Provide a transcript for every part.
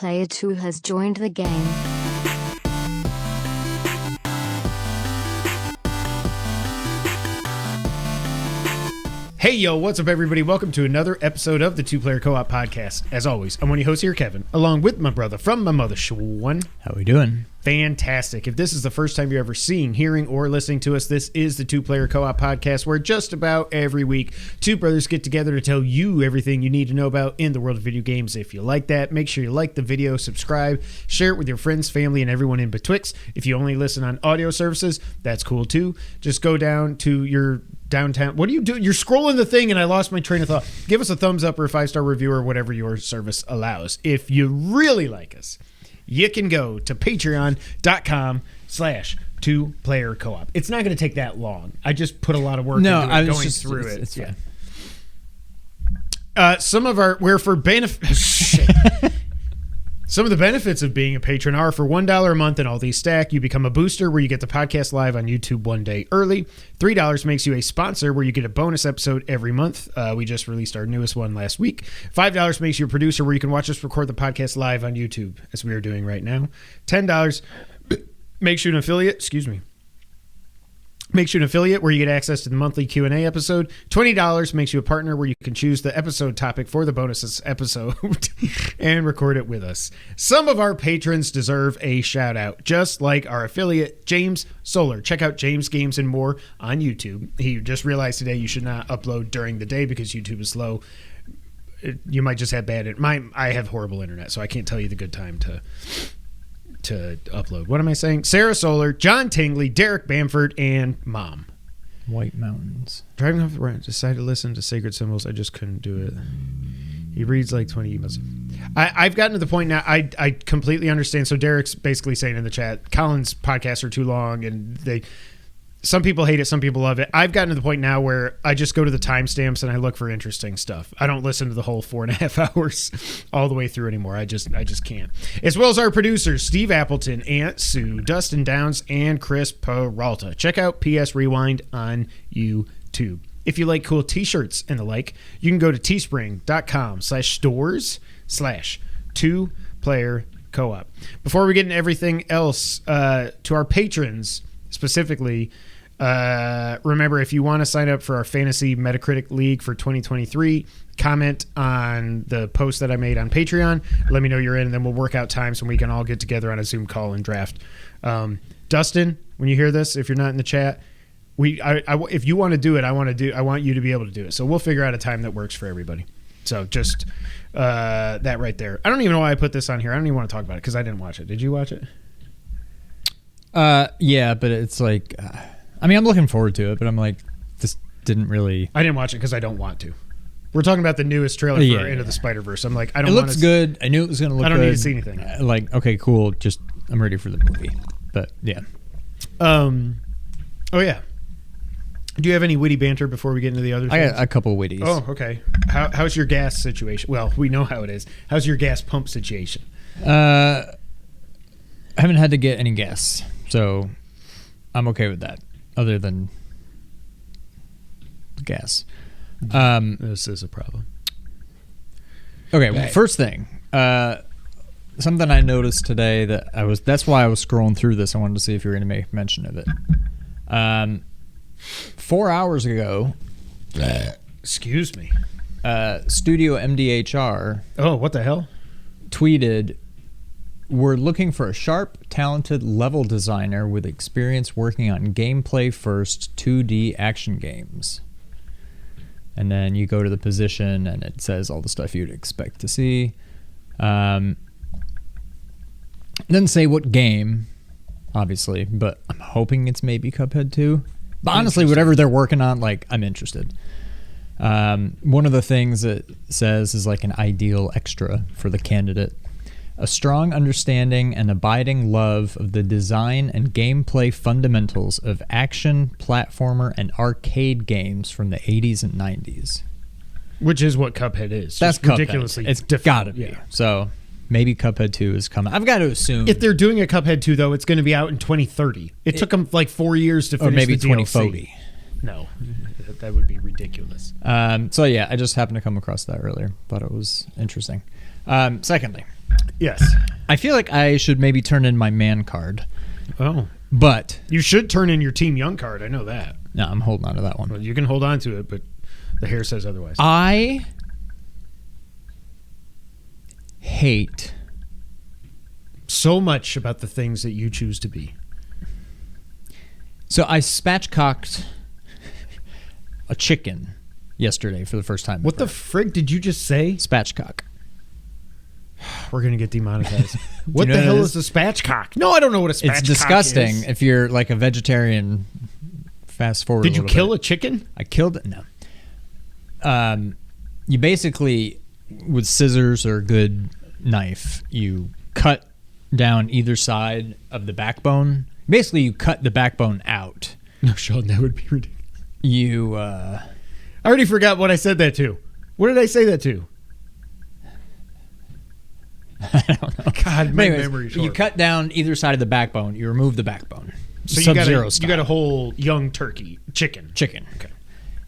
Player 2 has joined the game. Hey, yo, what's up, everybody? Welcome to another episode of the Two Player Co-op Podcast. As always, I'm one of your hosts here, Kevin, along with my brother from my mother, Schwan. How we doing? Fantastic. If this is the first time you're ever seeing, hearing, or listening to us, this is the Two Player Co-op Podcast, where just about every week, two brothers get together to tell you everything you need to know about in the world of video games. If you like that, make sure you like the video, subscribe, share it with your friends, family, and everyone in betwixt. If you only listen on audio services, that's cool too. Just go down to your downtown. What do you do? You're scrolling the thing and I lost my train of thought. Give us a thumbs up or a 5-star review or whatever your service allows. If you really like us, you can go to patreon.com/2playercoop. It's not going to take that long. I just put a lot of work into it going through it. It's fine. Some of our, where for benefit, some of the benefits of being a patron are for $1 a month and all these stack, you become a booster where you get the podcast live on YouTube one day early. $3 makes you a sponsor where you get a bonus episode every month. We just released our newest one last week. $5 makes you a producer where you can watch us record the podcast live on YouTube, as we are doing right now. $10 makes you an affiliate. Excuse me. Makes you an affiliate where you get access to the monthly Q&A episode. $20 makes you a partner where you can choose the episode topic for the bonus episode and record it with us. Some of our patrons deserve a shout out, just like our affiliate, James Solar. Check out James Games and More on YouTube. He just realized today you should not upload during the day because YouTube is slow. You might just have bad internet. I have horrible internet, so I can't tell you the good time to upload. What am I saying? Sarah Solar, John Tingley, Derek Bamford, and Mom. White Mountains. Driving off the road, decided to listen to Sacred Symbols. I just couldn't do it. He reads like 20 emails. I've gotten to the point now, I completely understand. So Derek's basically saying in the chat, Colin's podcasts are too long, and some people hate it, some people love it. I've gotten to the point now where I just go to the timestamps and I look for interesting stuff. I don't listen to the whole 4.5 hours all the way through anymore. I just can't. As well as our producers, Steve Appleton, Aunt Sue, Dustin Downs, and Chris Peralta. Check out PS Rewind on YouTube. If you like cool t-shirts and the like, you can go to teespring.com/stores/2player-co-op. Before we get into everything else, to our patrons specifically, remember, if you want to sign up for our Fantasy Metacritic League for 2023, comment on the post that I made on Patreon. Let me know you're in, and then we'll work out times when we can all get together on a Zoom call and draft. Dustin, when you hear this, if you're not in the chat, if you want to do it, I want you to be able to do it. So we'll figure out a time that works for everybody. So just that right there. I don't even know why I put this on here. I don't even want to talk about it because I didn't watch it. Did you watch it? Yeah, but it's like, I'm looking forward to it, but I'm like, this didn't really. I didn't watch it because I don't want to. We're talking about the newest trailer for Into the Spider-Verse. I'm like, I don't. It looks good. I knew it was going to look good. I don't need to see anything. Like, okay, cool. Just I'm ready for the movie. But yeah. Oh yeah. Do you have any witty banter before we get into the other things? I got a couple witties. Oh, okay. How's your gas situation? Well, we know how it is. How's your gas pump situation? I haven't had to get any gas, so I'm okay with that. Other than gas. This is a problem. Okay, well, first thing. Something I noticed today that's why I was scrolling through this. I wanted to see if you were going to make mention of it. 4 hours ago. Excuse me. Studio MDHR. Oh, what the hell? Tweeted, "We're looking for a sharp, talented level designer with experience working on gameplay-first 2D action games." And then you go to the position, and it says all the stuff you'd expect to see. It doesn't say what game, obviously, but I'm hoping it's maybe Cuphead 2. But honestly, whatever they're working on, like, I'm interested. One of the things it says is like an ideal extra for the candidate. A strong understanding and abiding love of the design and gameplay fundamentals of action, platformer, and arcade games from the 80s and 90s. Which is what Cuphead is. That's Cuphead. Ridiculously It's different. gotta be. Yeah. So maybe Cuphead 2 is coming. I've got to assume. If they're doing a Cuphead 2, though, it's going to be out in 2030. It took them like 4 years to finish or maybe the DLC. 2040. No, that would be ridiculous. So yeah, I just happened to come across that earlier. Thought it was interesting. Secondly, Yes. I feel like I should maybe turn in my man card. Oh. But You should turn in your Team Young card. I know that. no, I'm holding on to that one. Well, you can hold on to it, but the hair says otherwise. I hate So much about the things that you choose to be. So I spatchcocked a chicken yesterday for the first time. What the frig did you just say? Spatchcock. We're going to get demonetized. What know the what hell it is a spatchcock? No, I don't know what a spatchcock is. It's disgusting if you're like a vegetarian. Fast forward. Did you kill a chicken? I killed it. No. You basically, with scissors or a good knife, you cut down either side of the backbone. Basically, you cut the backbone out. No, Sean, that would be ridiculous. You. I already forgot what I said that to. What did I say that to? I don't know. God, my Anyways, memory's short. you cut down either side of the backbone. You remove the backbone. So Sub-Zero you style. got a whole young chicken. Chicken. Okay.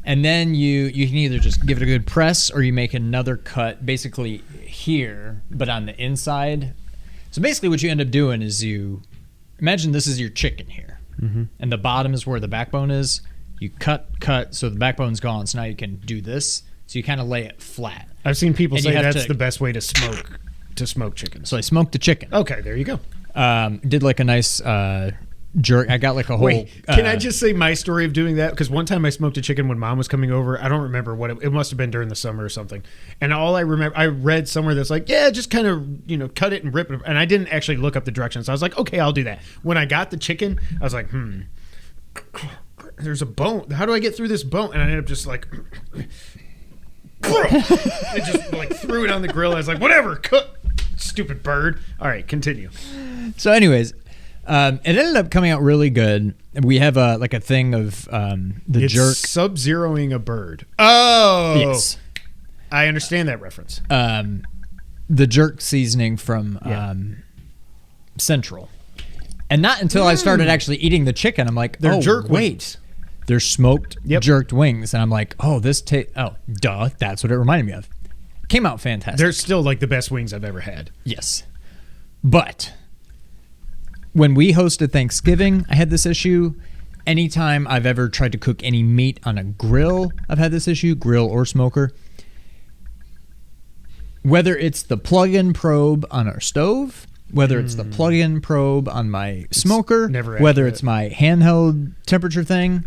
And then you can either just give it a good press or you make another cut basically here, but on the inside. So basically what you end up doing is you imagine this is your chicken here. Mm-hmm. And the bottom is where the backbone is. You cut, so the backbone's gone. So now you can do this. So you kind of lay it flat. I've seen people And you say have that's to- the best way to smoke chickens. So I smoked the chicken. Okay, there you go. Did like a nice jerk. I got like a whole. Wait, can I just say my story of doing that? Because one time I smoked a chicken when Mom was coming over. I don't remember what it must have been during the summer or something. And all I remember, I read somewhere that's like, yeah, just kind of, cut it and rip it. And I didn't actually look up the directions. So I was like, okay, I'll do that. When I got the chicken, I was like, there's a bone. How do I get through this bone? And I ended up just like, I just like threw it on the grill. I was like, whatever, cook. Stupid bird. All right, continue. So, anyways, it ended up coming out really good. We have a thing of the It's jerk. Sub-zeroing a bird. Oh, Yes. I understand that reference. The jerk seasoning from Central. And not until I started actually eating the chicken, I'm like, They're jerk wait. wings. They're smoked Yep. jerked wings. And I'm like, duh, that's what it reminded me of. Came out fantastic. They're still like the best wings I've ever had. Yes. But when we hosted Thanksgiving, I had this issue. Anytime I've ever tried to cook any meat on a grill, I've had this issue, grill or smoker. Whether it's the plug-in probe on our stove, whether it's the plug-in probe on my smoker, never whether accurate. it's my handheld temperature thing,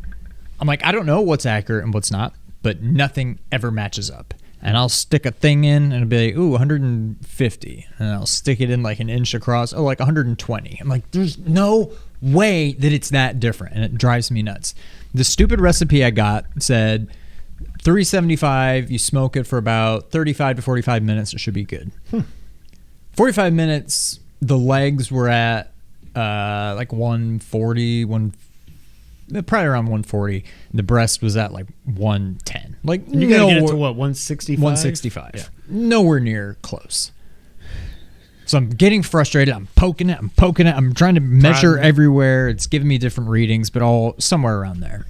I'm like, I don't know what's accurate and what's not, but nothing ever matches up. And I'll stick a thing in and it'll be like, 150. And I'll stick it in like an inch across, like 120. I'm like, there's no way that it's that different. And it drives me nuts. The stupid recipe I got said 375, you smoke it for about 35 to 45 minutes. It should be good. 45 minutes, the legs were at like 140, probably around 140. The breast was at like 110. Like You gotta get it to what, 165? 165. Yeah. Nowhere near close. So I'm getting frustrated. I'm poking it. I'm trying to measure Prodding it. everywhere. It's giving me different readings, but all somewhere around there.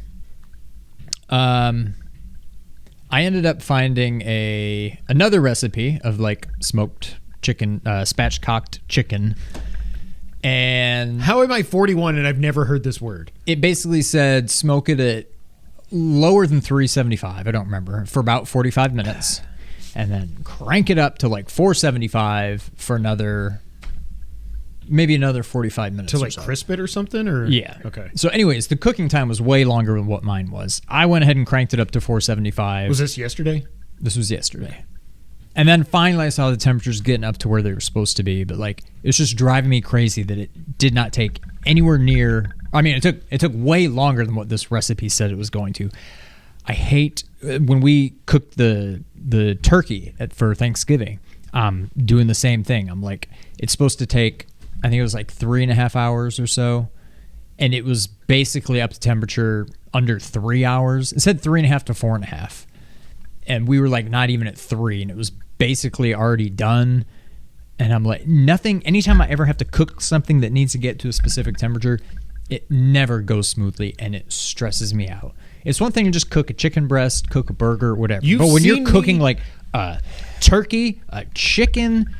I ended up finding another recipe of like smoked chicken, spatchcocked chicken. And How am I 41 and I've never heard this word? it basically said smoke it at lower than 375, I don't remember, for about 45 minutes. And then crank it up to like 475 for maybe another 45 minutes. To or like so. crisp it or something? Or Yeah. Okay. So anyways, the cooking time was way longer than what mine was. I went ahead and cranked it up to 475. Was this yesterday? This was yesterday. And then finally I saw the temperatures getting up to where they were supposed to be, but like it's just driving me crazy that it did not take anywhere near. I mean, it took way longer than what this recipe said it was going to. I hate when we cooked the turkey for Thanksgiving. Doing the same thing. I'm like, it's supposed to take, I think it was like 3.5 hours or so, and it was basically up to temperature under 3 hours. It said 3.5 to 4.5, and we were like not even at 3, and it was basically already done. And I'm like, nothing. Anytime I ever have to cook something that needs to get to a specific temperature, it never goes smoothly, and it stresses me out. It's one thing to just cook a chicken breast, cook a burger, whatever. You've But when you're seen cooking me- like a turkey, a chicken,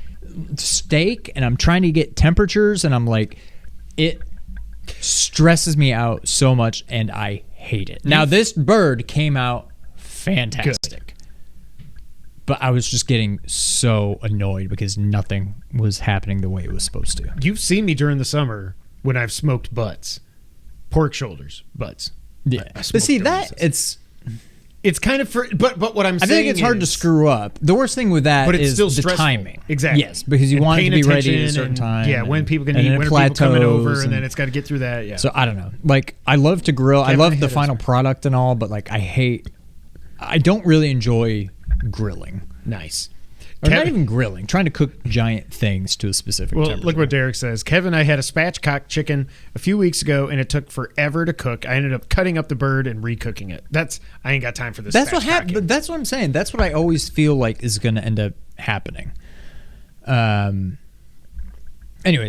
steak and I'm trying to get temperatures and I'm like, it stresses me out so much and I hate it. Now, this bird came out fantastic. But I was just getting so annoyed because nothing was happening the way it was supposed to. You've seen me during the summer when I've smoked butts. Pork shoulders, butts. Yeah. But see, it's kind of but what I'm saying, I think it's hard to screw up. The worst thing with that but it's is still the stressful. timing. Exactly. Yes, because you want it to be ready at a certain time. Yeah, when people can eat, when are people coming over, and then it's got to get through that. Yeah. So I don't know. Like, I love to grill. I love the final product and all, but like I don't really enjoy grilling. Nice. Or not even grilling, trying to cook giant things to a specific temperature. Look what Derek says. Kevin, I had a spatchcock chicken a few weeks ago, and it took forever to cook. I ended up cutting up the bird and recooking it. I ain't got time for this. That's what happened. That's what I'm saying. That's what I always feel like is going to end up happening. Anyways,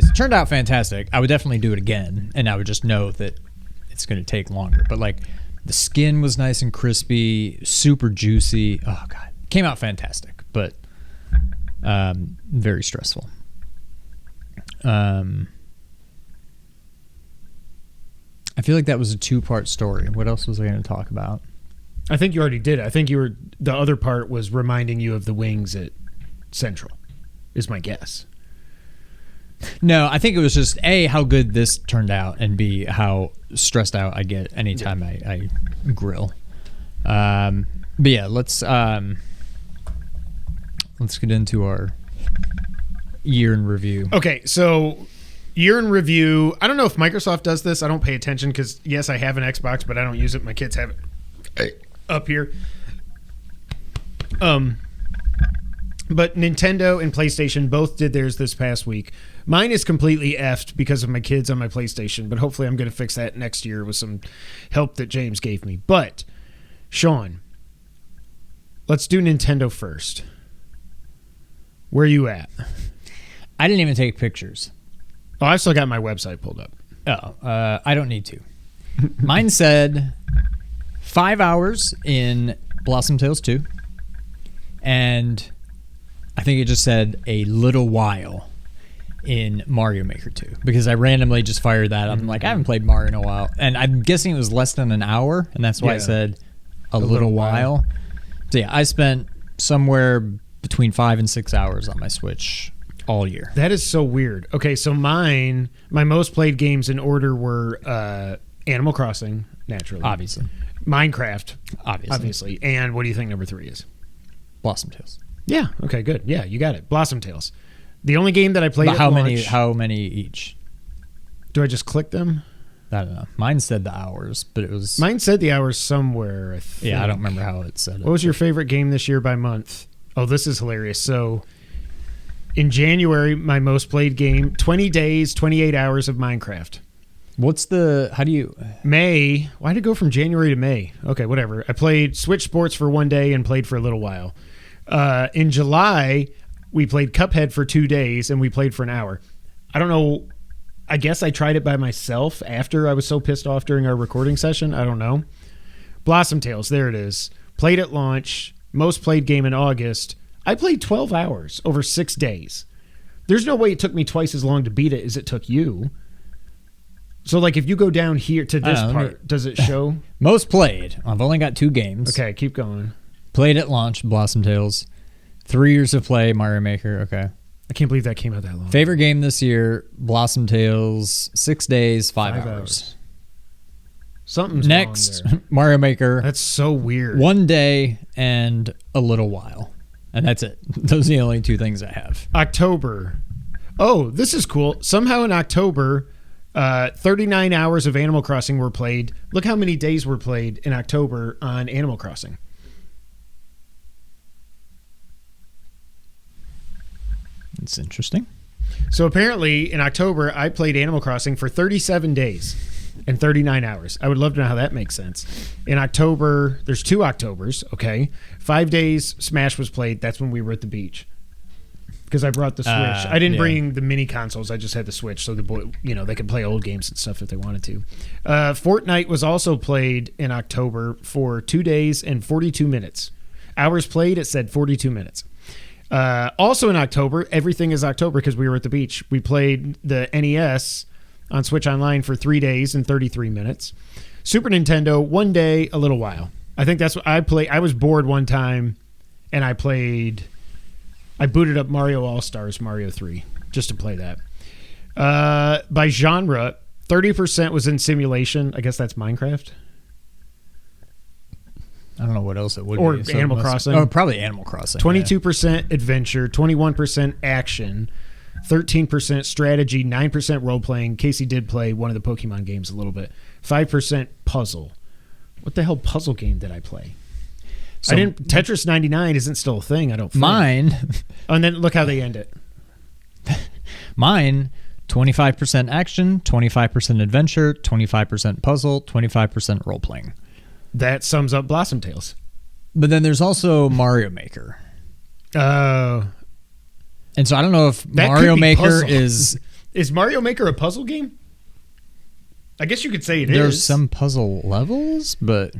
it turned out fantastic. I would definitely do it again, and I would just know that it's going to take longer. But like, the skin was nice and crispy, super juicy. Oh God, came out fantastic, but very stressful. I feel like that was a 2-part story. What else was I going to talk about? I think you already did. I think the other part was reminding you of the wings at Central, is my guess. No, I think it was just A, how good this turned out, and B, how stressed out I get anytime I grill. But yeah, let's get into our year in review. Okay, so year in review. I don't know if Microsoft does this. I don't pay attention because, yes, I have an Xbox, but I don't use it. My kids have it up here. But Nintendo and PlayStation both did theirs this past week. Mine is completely effed because of my kids on my PlayStation, but hopefully I'm going to fix that next year with some help that James gave me. But, Sean, let's do Nintendo first. Where are you at? I didn't even take pictures. Oh, I still got my website pulled up. Oh, I don't need to. Mine said 5 hours in Blossom Tales 2, and I think it just said a little while in Mario Maker 2, because I randomly just fired that up. I'm like, I haven't played Mario in a while, and I'm guessing it was less than an hour, and that's why I said a little while. So yeah, I spent somewhere between 5 and 6 hours on my Switch all year. That is so weird. Okay, so my most played games in order were Animal Crossing, naturally. Obviously. Minecraft. Obviously. And what do you think number 3 is? Blossom Tales. Yeah, okay, good. Yeah, you got it. Blossom Tales. The only game that I played how many each? Do I just click them? I don't know. Mine said the hours, but it was... Mine said the hours somewhere, I think. Yeah, I don't remember how it said it. What was your favorite game this year by month? Oh, this is hilarious. So, in January, my most played game, 20 days, 28 hours of Minecraft. May. Why did it go from January to May? Okay, whatever. I played Switch Sports for 1 day and played for a little while. In July, we played Cuphead for 2 days and we played for an hour. I don't know. I guess I tried it by myself after I was so pissed off during our recording session. I don't know. Blossom Tales, there it is. Played at launch. Most played game in August. I played 12 hours over 6 days. There's no way it took me twice as long to beat it as it took you. So, like, if you go down here to this part, does it show? Most played. I've only got 2 games. Okay, keep going. Played at launch, Blossom Tales. 3 years of play, Mario Maker. Okay. I can't believe that came out that long. Favorite game this year, Blossom Tales. 6 days, 5 hours. Something's next, wrong there. Mario Maker. That's so weird. 1 day and a little while. And that's it. Those are the only 2 things I have. October. Oh, this is cool. Somehow in October, 39 hours of Animal Crossing were played. Look how many days were played in October on Animal Crossing. It's interesting. So apparently in October, I played Animal Crossing for 37 days and 39 hours. I would love to know how that makes sense. In October, there's 2 Octobers, okay? 5 days Smash was played. That's when we were at the beach. Because I brought the Switch. I didn't bring the mini consoles. I just had the Switch, so they could play old games and stuff if they wanted to. Fortnite was also played in October for 2 days and 42 minutes. Hours played, it said 42 minutes. Also in October, everything is October because we were at the beach. We played the NES on Switch Online for 3 days and 33 minutes. Super Nintendo, 1 day, a little while. I think that's what I played. I was bored one time, and I booted up Mario All-Stars, Mario 3, just to play that. By genre, 30% was in simulation. I guess that's Minecraft. I don't know what else it would or be. Or Animal Crossing. Oh, probably Animal Crossing. 22% adventure, 21% action, 13% strategy, 9% role-playing. Casey did play one of the Pokemon games a little bit. 5% puzzle. What the hell puzzle game did I play? So, Tetris 99 isn't still a thing, I don't think. Mine. Oh, and then look how they end it. Mine, 25% action, 25% adventure, 25% puzzle, 25% role-playing. That sums up Blossom Tales. But then there's also Mario Maker. Oh. And so I don't know if That Mario could be Maker puzzle. is... Is Mario Maker a puzzle game? I guess you could say it is. There's some puzzle levels, but...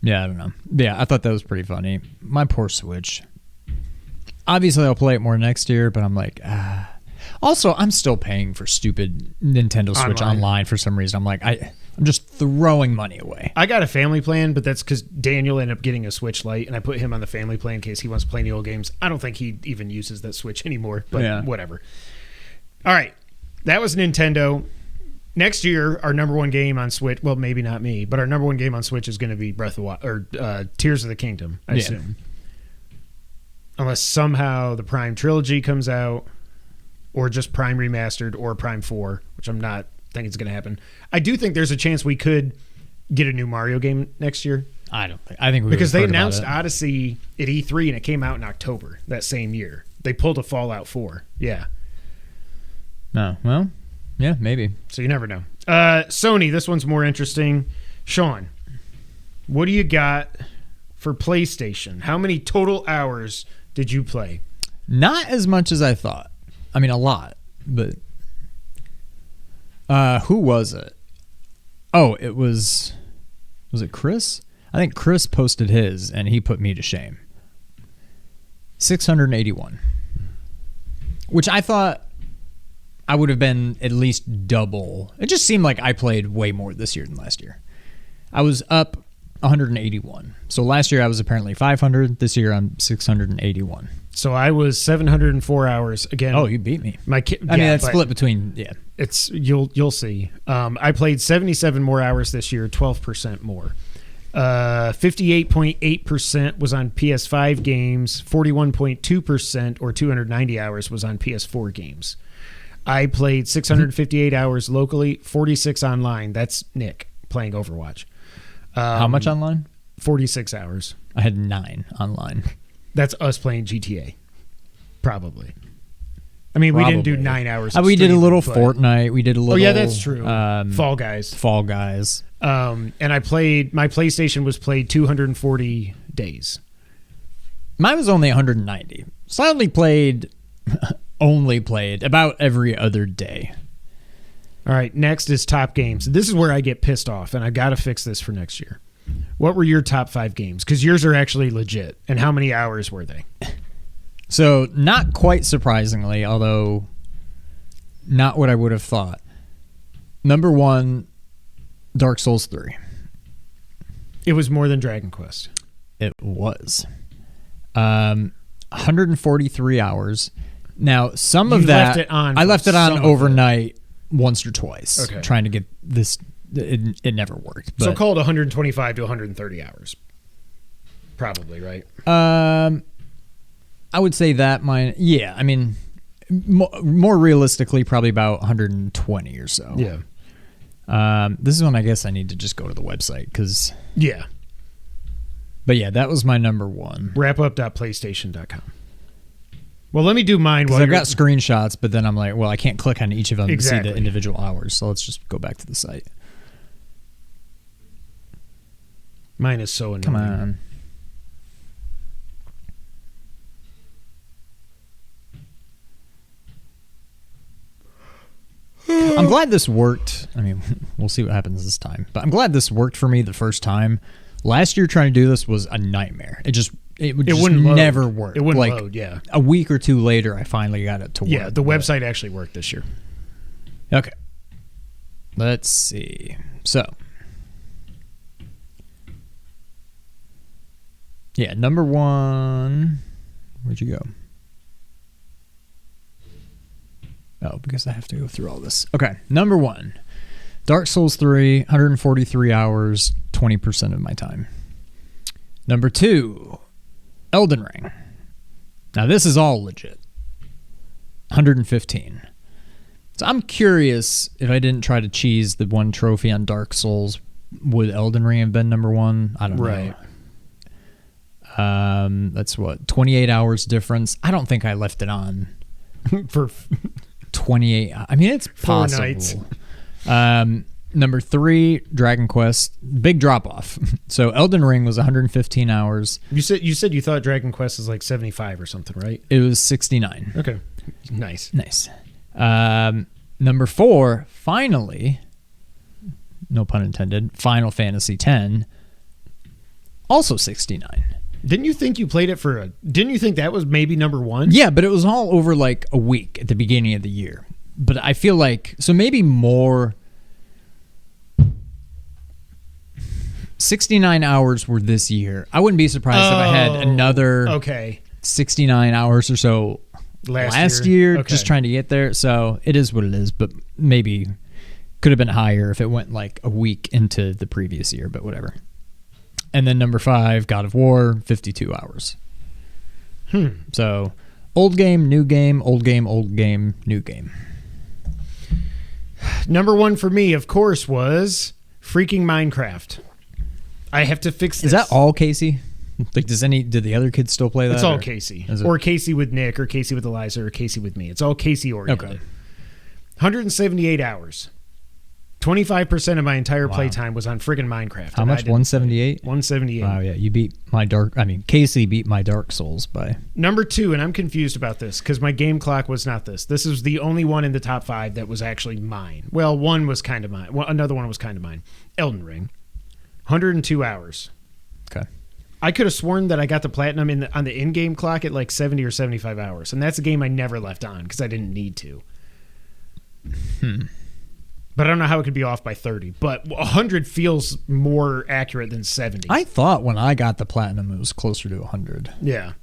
Yeah, I don't know. Yeah, I thought that was pretty funny. My poor Switch. Obviously, I'll play it more next year, but I'm like... Also, I'm still paying for stupid Nintendo Switch online for some reason. I'm like... I'm just throwing money away. I got a family plan, but that's because Daniel ended up getting a Switch Lite, and I put him on the family plan in case he wants to play any old games. I don't think he even uses that Switch anymore, but whatever. All right. That was Nintendo. Next year, our number one game on Switch, well, maybe not me, but our number one game on Switch is going to be Tears of the Kingdom, I assume. Unless somehow the Prime Trilogy comes out, or just Prime Remastered, or Prime 4, which I'm not think it's going to happen. I do think there's a chance we could get a new Mario game next year. I don't think. I think we because they announced Odyssey at E3 and it came out in October that same year. They pulled a Fallout 4. Yeah. No. Well, yeah, maybe. So you never know. Sony, this one's more interesting. Sean, what do you got for PlayStation? How many total hours did you play? Not as much as I thought. I mean, a lot, but. Who was it? Oh, it was it Chris? I think Chris posted his, and he put me to shame. 681. Which I thought I would have been at least double. It just seemed like I played way more this year than last year. I was up 181. So last year I was apparently 500. This year I'm 681. So I was 704 hours again. Oh, you beat me. I mean, that's split between It's you'll see. I played 77 more hours this year, 12% more. 58.8% was on PS5 games. 41.2% or 290 hours was on PS4 games. I played 658 hours locally, 46 online. That's Nick playing Overwatch. How much online? 46 hours. I had 9 online. That's us playing GTA, probably. I mean, we didn't do 9 hours. We did a little Fortnite. We did a little. Oh yeah, that's true. Fall Guys. And I played. My PlayStation was played 240 days. Mine was only 190. So I only played about every other day. All right, next is top games. This is where I get pissed off, and I got to fix this for next year. What were your top 5 games? Because yours are actually legit. And how many hours were they? So, not quite surprisingly, although not what I would have thought. Number 1, Dark Souls 3. It was more than Dragon Quest. It was. 143 hours. Now, some of that... I left it on overnight once or twice. Okay. Trying to get this... It never worked. But, so called 125 to 130 hours. Probably, right? I would say that mine... Yeah, I mean, more realistically, probably about 120 or so. Yeah. This is when I guess I need to just go to the website, because... Yeah. But yeah, that was my number 1. Wrapup.playstation.com. Well, let me do mine. Because I've got screenshots, but then I'm like, well, I can't click on each of them to see the Exactly. individual hours, so let's just go back to the site. Mine is so annoying. Come on. I'm glad this worked. I mean, we'll see what happens this time. But I'm glad this worked for me the first time. Last year trying to do this was a nightmare. It it would It just wouldn't load. never work. It wouldn't like, load, yeah. A week or two later, I finally got it to work. Yeah, the website actually worked this year. Okay. Let's see. So, yeah, number 1. Where'd you go? Oh, because I have to go through all this. Okay, number 1. Dark Souls 3, 143 hours, 20% of my time. Number 2, Elden Ring. Now, this is all legit. 115. So I'm curious if I didn't try to cheese the one trophy on Dark Souls, would Elden Ring have been number 1? I don't know. That's what, 28 hours difference. I don't think I left it on For 28. I mean, it's 4 possible. nights. Number 3, Dragon Quest. Big drop off. So Elden Ring was 115 hours. You said you thought Dragon Quest is like 75 or something, right? It was 69. Okay. Nice. Number 4, finally, no pun intended, Final Fantasy X, also 69. Didn't you think you played it didn't you think that was maybe number 1? Yeah, but it was all over like a week at the beginning of the year. But I feel like, so maybe more, 69 hours were this year. I wouldn't be surprised if I had another 69 hours or so last year, just trying to get there. So it is what it is, but maybe could have been higher if it went like a week into the previous year, but whatever. And then number 5, God of War, 52 hours. So old game, new game, old game, old game, new game. Number 1 for me, of course, was freaking Minecraft. I have to fix this. Is that all Casey? Like, did the other kids still play that? It's all Casey. Or Casey with Nick, or Casey with Eliza, or Casey with me. It's all Casey oriented. Okay. 178 hours. 25% of my entire playtime was on friggin' Minecraft. How much? 178? 178. Wow, yeah. You beat Casey beat my Dark Souls by. Number 2, and I'm confused about this because my game clock was not this. This is the only one in the top 5 that was actually mine. Well, one was kind of mine. Well, another one was kind of mine. Elden Ring. 102 hours. Okay. I could have sworn that I got the platinum on the in-game clock at like 70 or 75 hours. And that's a game I never left on because I didn't need to. But I don't know how it could be off by 30. But 100 feels more accurate than 70. I thought when I got the platinum, it was closer to 100. Yeah.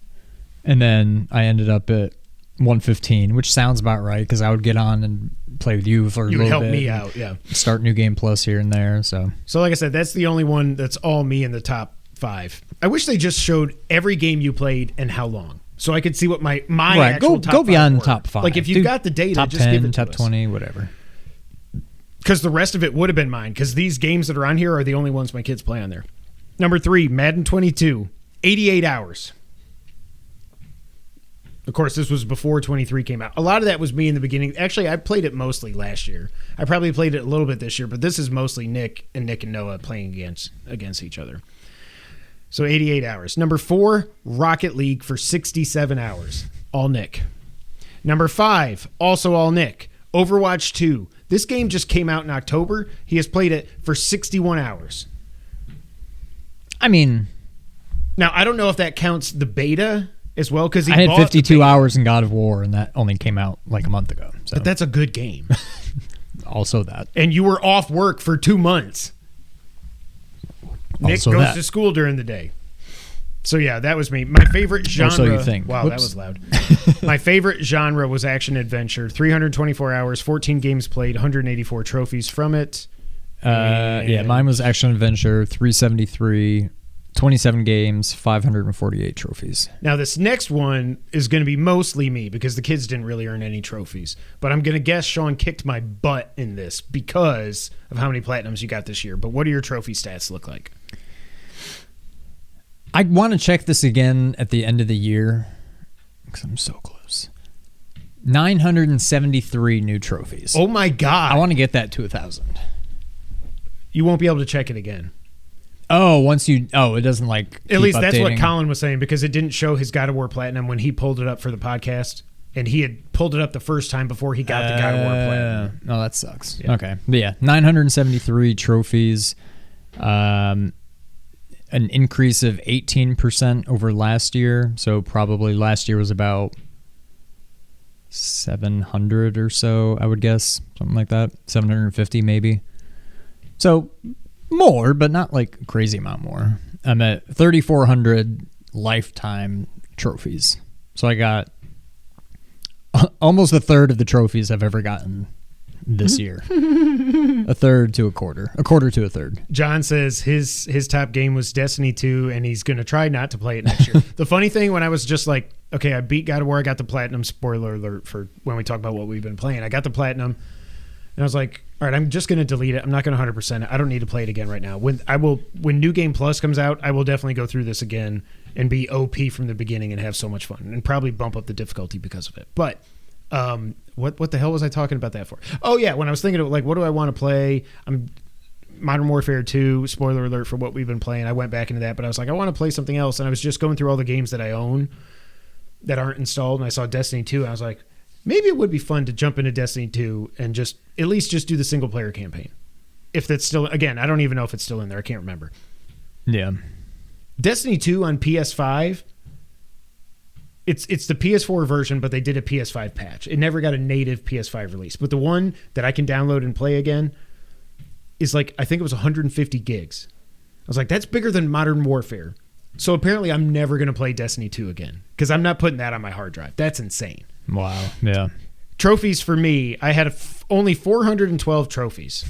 And then I ended up at 115, which sounds about right because I would get on and play with you for a little bit. You would help me out, yeah. Start New Game Plus here and there. So like I said, that's the only one that's all me in the top 5. I wish they just showed every game you played and how long. So I could see what my right. actual top 5 go beyond were. top 5. Like if you got the data, top just 10, give it to top us. 20, whatever. Because the rest of it would have been mine. Because these games that are on here are the only ones my kids play on there. Number 3, Madden 22, 88 hours. Of course, this was before 23 came out. A lot of that was me in the beginning. Actually, I played it mostly last year. I probably played it a little bit this year, but this is mostly Nick and Noah playing against each other. So 88 hours. Number 4, Rocket League for 67 hours. All Nick. Number 5, also all Nick. Overwatch 2. This game just came out in October. He has played it for 61 hours. I mean, now I don't know if that counts the beta as well because I had 52 hours in God of War, and that only came out like a month ago. So. But that's a good game. Also that. And you were off work for 2 months. Nick also goes that. to school during the day. So yeah, that was me. My favorite genre. So you think. Wow, Whoops. that was loud. My favorite genre was action adventure. 324 hours, 14 games played, 184 trophies from it. Yeah, mine was action adventure, 373, 27 games, 548 trophies. Now this next one is going to be mostly me because the kids didn't really earn any trophies. But I'm going to guess Sean kicked my butt in this because of how many platinums you got this year. But what do your trophy stats look like? I want to check this again at the end of the year because I'm so close. 973 new trophies. Oh my God. I want to get that to 1,000. You won't be able to check it again. It doesn't like at least that's what updating. Colin was saying because it didn't show his God of War Platinum when he pulled it up for the podcast. And he had pulled it up the first time before he got the God of War Platinum. No, that sucks. Yeah. Okay. But yeah, 973 trophies. an increase of 18% over last year. So probably last year was about 700 or so, I would guess, something like that. 750 maybe. So more, but not like a crazy amount more. I'm at 3,400 lifetime trophies. So I got almost a third of the trophies I've ever gotten this year. A third to a quarter to a third. John says his top game was Destiny 2, and he's going to try not to play it next year. The funny thing, when I was just like, okay, I beat God of War, I got the platinum, spoiler alert for when we talk about what we've been playing. I got the platinum, and I was like, all right, I'm just going to delete it. I'm not going to 100% it. I don't need to play it again right now. When New Game Plus comes out, I will definitely go through this again and be OP from the beginning and have so much fun, and probably bump up the difficulty because of it. But what the hell was I talking about that for? Oh yeah, when I was thinking of like, what do I want to play? Modern Warfare 2, spoiler alert for what we've been playing. I went back into that, but I was like, I want to play something else, and I was just going through all the games that I own that aren't installed, and I saw Destiny 2, and I was like, maybe it would be fun to jump into Destiny 2 and just at least just do the single player campaign. If that's still, again, I don't even know if it's still in there. I can't remember. Yeah. Destiny 2 on PS5, it's the PS4 version, but they did a PS5 patch. It never got a native PS5 release. But the one that I can download and play again is like, I think it was 150 gigs. I was like, that's bigger than Modern Warfare. So apparently I'm never going to play Destiny 2 again because I'm not putting that on my hard drive. That's insane. Wow. Yeah. Trophies for me, I had only 412 trophies.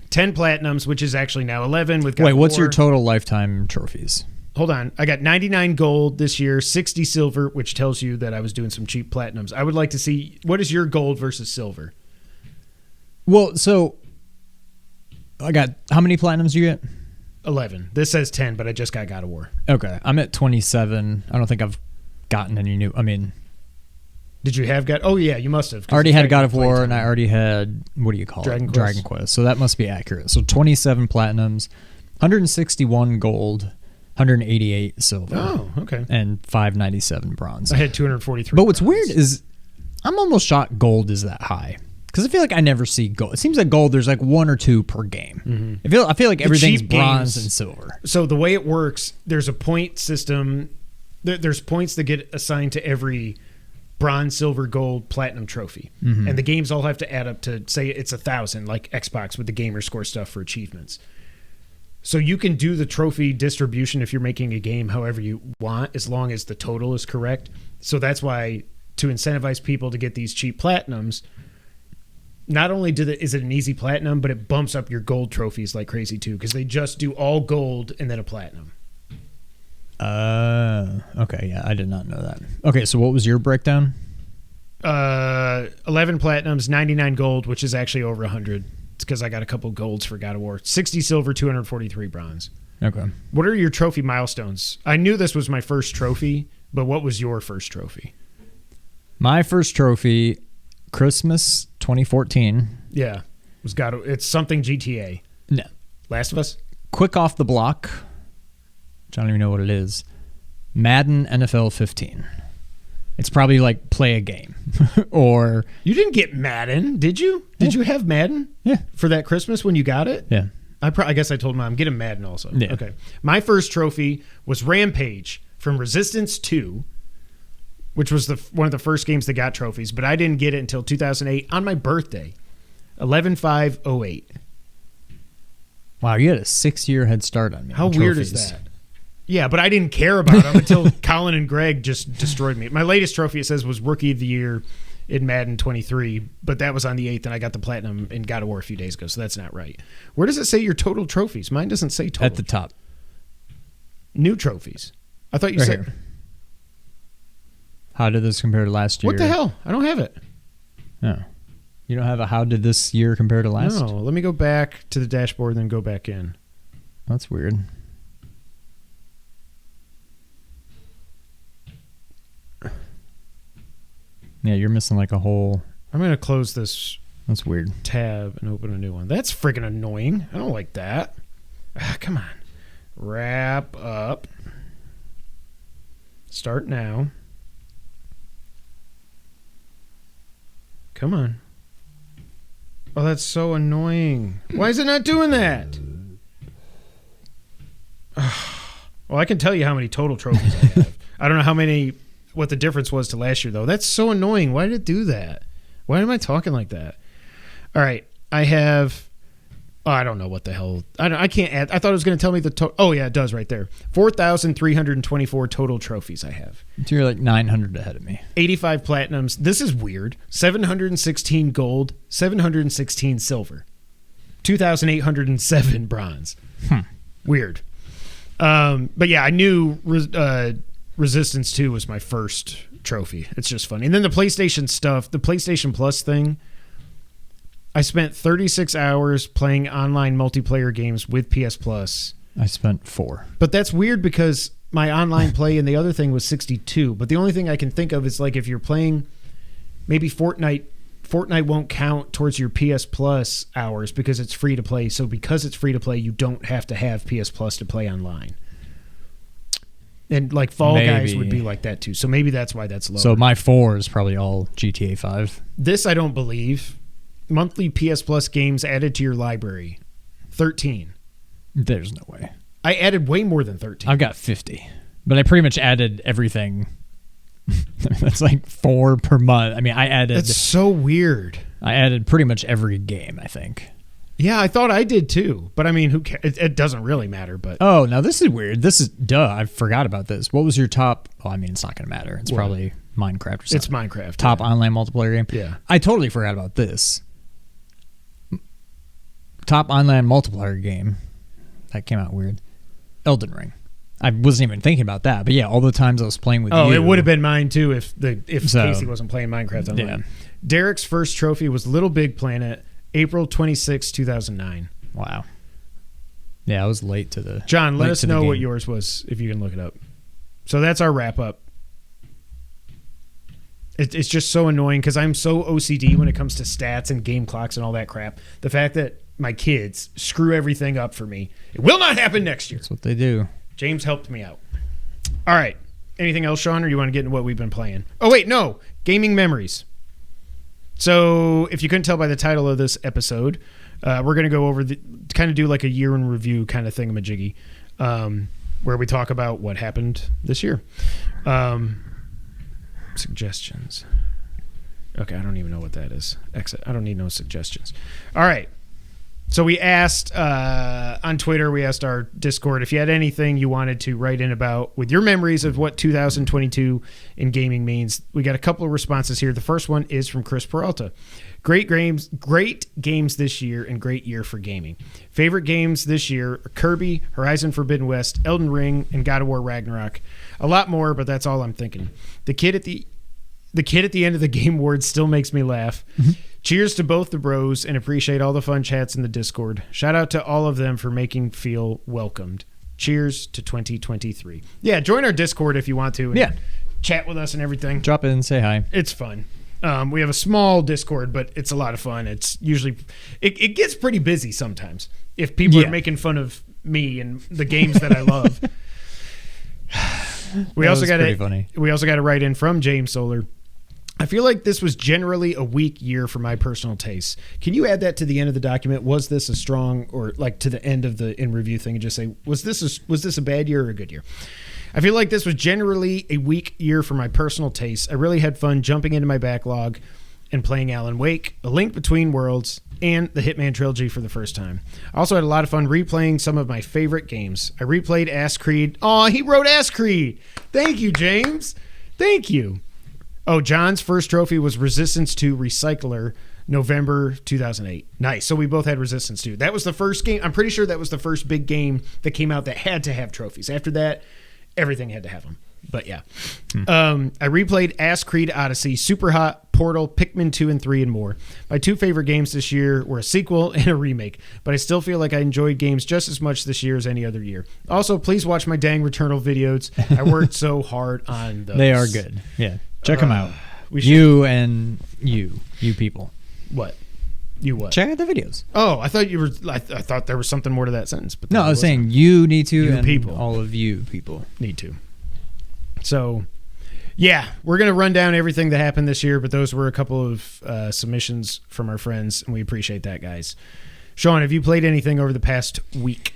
10 platinums, which is actually now 11 with God Wait, of what's War. your total lifetime trophies? Hold on. I got 99 gold this year, 60 silver, which tells you that I was doing some cheap platinums. I would like to see, what is your gold versus silver? Well, so I got, how many platinums do you get? 11. This says 10, but I just got God of War. Okay. I'm at 27. I don't think I've gotten any new, Did you have God? Oh, yeah, you must have. I already had God of War, and I already had, what do you call Dragon it? Quest. Dragon Quest. So that must be accurate. So 27 platinums, 161 gold, 188 silver. Oh, okay. And 597 bronze. I had 243. But what's bronze. weird is I'm almost shocked gold is that high. Because I feel like I never see gold. It seems like gold, there's like one or two per game. Mm-hmm. I feel like everything's cheap bronze games, and silver. So the way it works, there's a point system. There's points that get assigned to every bronze, silver, gold, platinum trophy. Mm-hmm. And the games all have to add up to, say it's 1,000, like Xbox with the gamer score stuff for achievements. So you can do the trophy distribution if you're making a game however you want, as long as the total is correct. So that's why, to incentivize people to get these cheap platinums, not only is it an easy platinum, but it bumps up your gold trophies like crazy too, because they just do all gold and then a platinum. Okay, yeah, I did not know that. Okay, so what was your breakdown? 11 platinums, 99 gold, which is actually over 100. It's because I got a couple golds for God of War. 60 silver, 243 bronze. Okay. What are your trophy milestones? I knew this was my first trophy, but what was your first trophy? My first trophy, Christmas 2014. Yeah, it's something GTA. No. Last of Us? Quick off the block, which I don't even know what it is. Madden NFL 15. It's probably like play a game. Or you didn't get Madden, did you? Did you have Madden? Yeah. For that Christmas when you got it? Yeah. I guess I told Mom, get him Madden also. Yeah. Okay. My first trophy was Rampage from Resistance 2, which was one of the first games that got trophies, but I didn't get it until 2008 on my birthday, 11/5/08. Wow, you had a 6-year head start on me. How weird is that? Yeah, but I didn't care about them until Colin and Greg just destroyed me. My latest trophy, it says, was Rookie of the Year in Madden 23, but that was on the 8th, and I got the Platinum in God of War a few days ago, so that's not right. Where does it say your total trophies? Mine doesn't say total. At the top. New trophies. I thought you Right said... here. How did this compare to last year? What the hell? I don't have it. No. You don't have a how did this year compare to last? No, let me go back to the dashboard and then go back in. That's weird. Yeah, you're missing like a whole... I'm going to close this That's weird. tab and open a new one. That's freaking annoying. I don't like that. Come on. Wrap up. Start now. Come on. Oh, that's so annoying. Why is it not doing that? Well, I can tell you how many total trophies I have. I don't know what the difference was to last year, though. That's so annoying. Why did it do that? Why am I talking like that? All right. I have, I don't know what the hell. I can't add. I thought it was going to tell me the total. Oh, yeah, it does right there. 4,324 total trophies I have. So you're like 900 ahead of me. 85 platinums. This is weird. 716 gold, 716 silver, 2,807 bronze. Weird. But yeah, I knew Resistance 2 was my first trophy. It's just funny. And then the PlayStation stuff, the PlayStation Plus thing, I spent 36 hours playing online multiplayer games with PS Plus. I spent 4. But that's weird because my online play and the other thing was 62. But the only thing I can think of is like if you're playing maybe Fortnite won't count towards your PS Plus hours because it's free to play. So because it's free to play, you don't have to have PS Plus to play online. And like Fall Guys would be like that too. So maybe that's why that's low. So my 4 is probably all GTA 5. This I don't believe. Monthly PS Plus games added to your library. 13. There's no way. I added way more than 13. I've got 50. But I pretty much added everything. That's like 4 per month. I mean, That's so weird. I added pretty much every game, I think. Yeah, I thought I did too. But I mean, who cares? It doesn't really matter. But oh, now this is weird. This is I forgot about this. What was your top? Oh, I mean, it's not going to matter. It's probably Minecraft or something. It's Minecraft. Top online multiplayer game. Yeah. I totally forgot about this. Top online multiplayer game. That came out weird. Elden Ring. I wasn't even thinking about that. But yeah, all the times I was playing with you. Oh, it would have been mine too if Casey wasn't playing Minecraft online. Yeah. Derek's first trophy was Little Big Planet, April 26, 2009. Wow. Yeah, I was late to the John, let us know what yours was if you can look it up. So that's our wrap up. It's just so annoying because I'm so OCD when it comes to stats and game clocks and all that crap. The fact that my kids screw everything up for me. It will not happen next year. That's what they do. James helped me out. All right. Anything else, Sean, or you want to get into what we've been playing? Oh, wait, no. Gaming memories. So if you couldn't tell by the title of this episode, we're going to go over kind of do like a year in review kind of thingamajiggy, where we talk about what happened this year. Suggestions. Okay, I don't even know what that is. Exit. I don't need no suggestions. All right. So we asked on Twitter, we asked our Discord if you had anything you wanted to write in about with your memories of what 2022 in gaming means. We got a couple of responses here. The first one is from Chris Peralta. Great games this year and great year for gaming. Favorite games this year are Kirby, Horizon Forbidden West, Elden Ring, and God of War Ragnarok. A lot more, but that's all I'm thinking. The kid at the end of the Game Awards still makes me laugh. Mm-hmm. Cheers to both the bros and appreciate all the fun chats in the Discord. Shout out to all of them for making feel welcomed. Cheers to 2023. Yeah, join our Discord if you want to. And chat with us and everything. Drop in and say hi. It's fun. We have a small Discord, but it's a lot of fun. It's usually it gets pretty busy sometimes if people are making fun of me and the games that I love. We also got to write in from James Solar. I feel like this was generally a weak year for my personal taste. Can you add that to the end of the document? Was this a strong, or like to the end of the in review thing and just say, was this a bad year or a good year? I feel like this was generally a weak year for my personal taste. I really had fun jumping into my backlog and playing Alan Wake, A Link Between Worlds, and the Hitman trilogy for the first time. I also had a lot of fun replaying some of my favorite games. I replayed Ass Creed. Oh, he wrote Ass Creed. Thank you, James. Thank you. Oh, John's first trophy was Resistance 2 Recycler, November 2008. Nice. So we both had Resistance 2. That was the first game. I'm pretty sure that was the first big game that came out that had to have trophies. After that, everything had to have them. But yeah. I replayed Ass Creed Odyssey, Super Hot, Portal, Pikmin 2 and 3, and more. My two favorite games this year were a sequel and a remake, but I still feel like I enjoyed games just as much this year as any other year. Also, please watch my dang Returnal videos. I worked so hard on those. They are good. Yeah. Check them out. You people. What? You what? Check out the videos. Oh, I thought you were. I thought there was something more to that sentence. But no, I was saying you need to. You and people. All of you people need to. So, yeah, we're gonna run down everything that happened this year. But those were a couple of submissions from our friends, and we appreciate that, guys. Sean, have you played anything over the past week?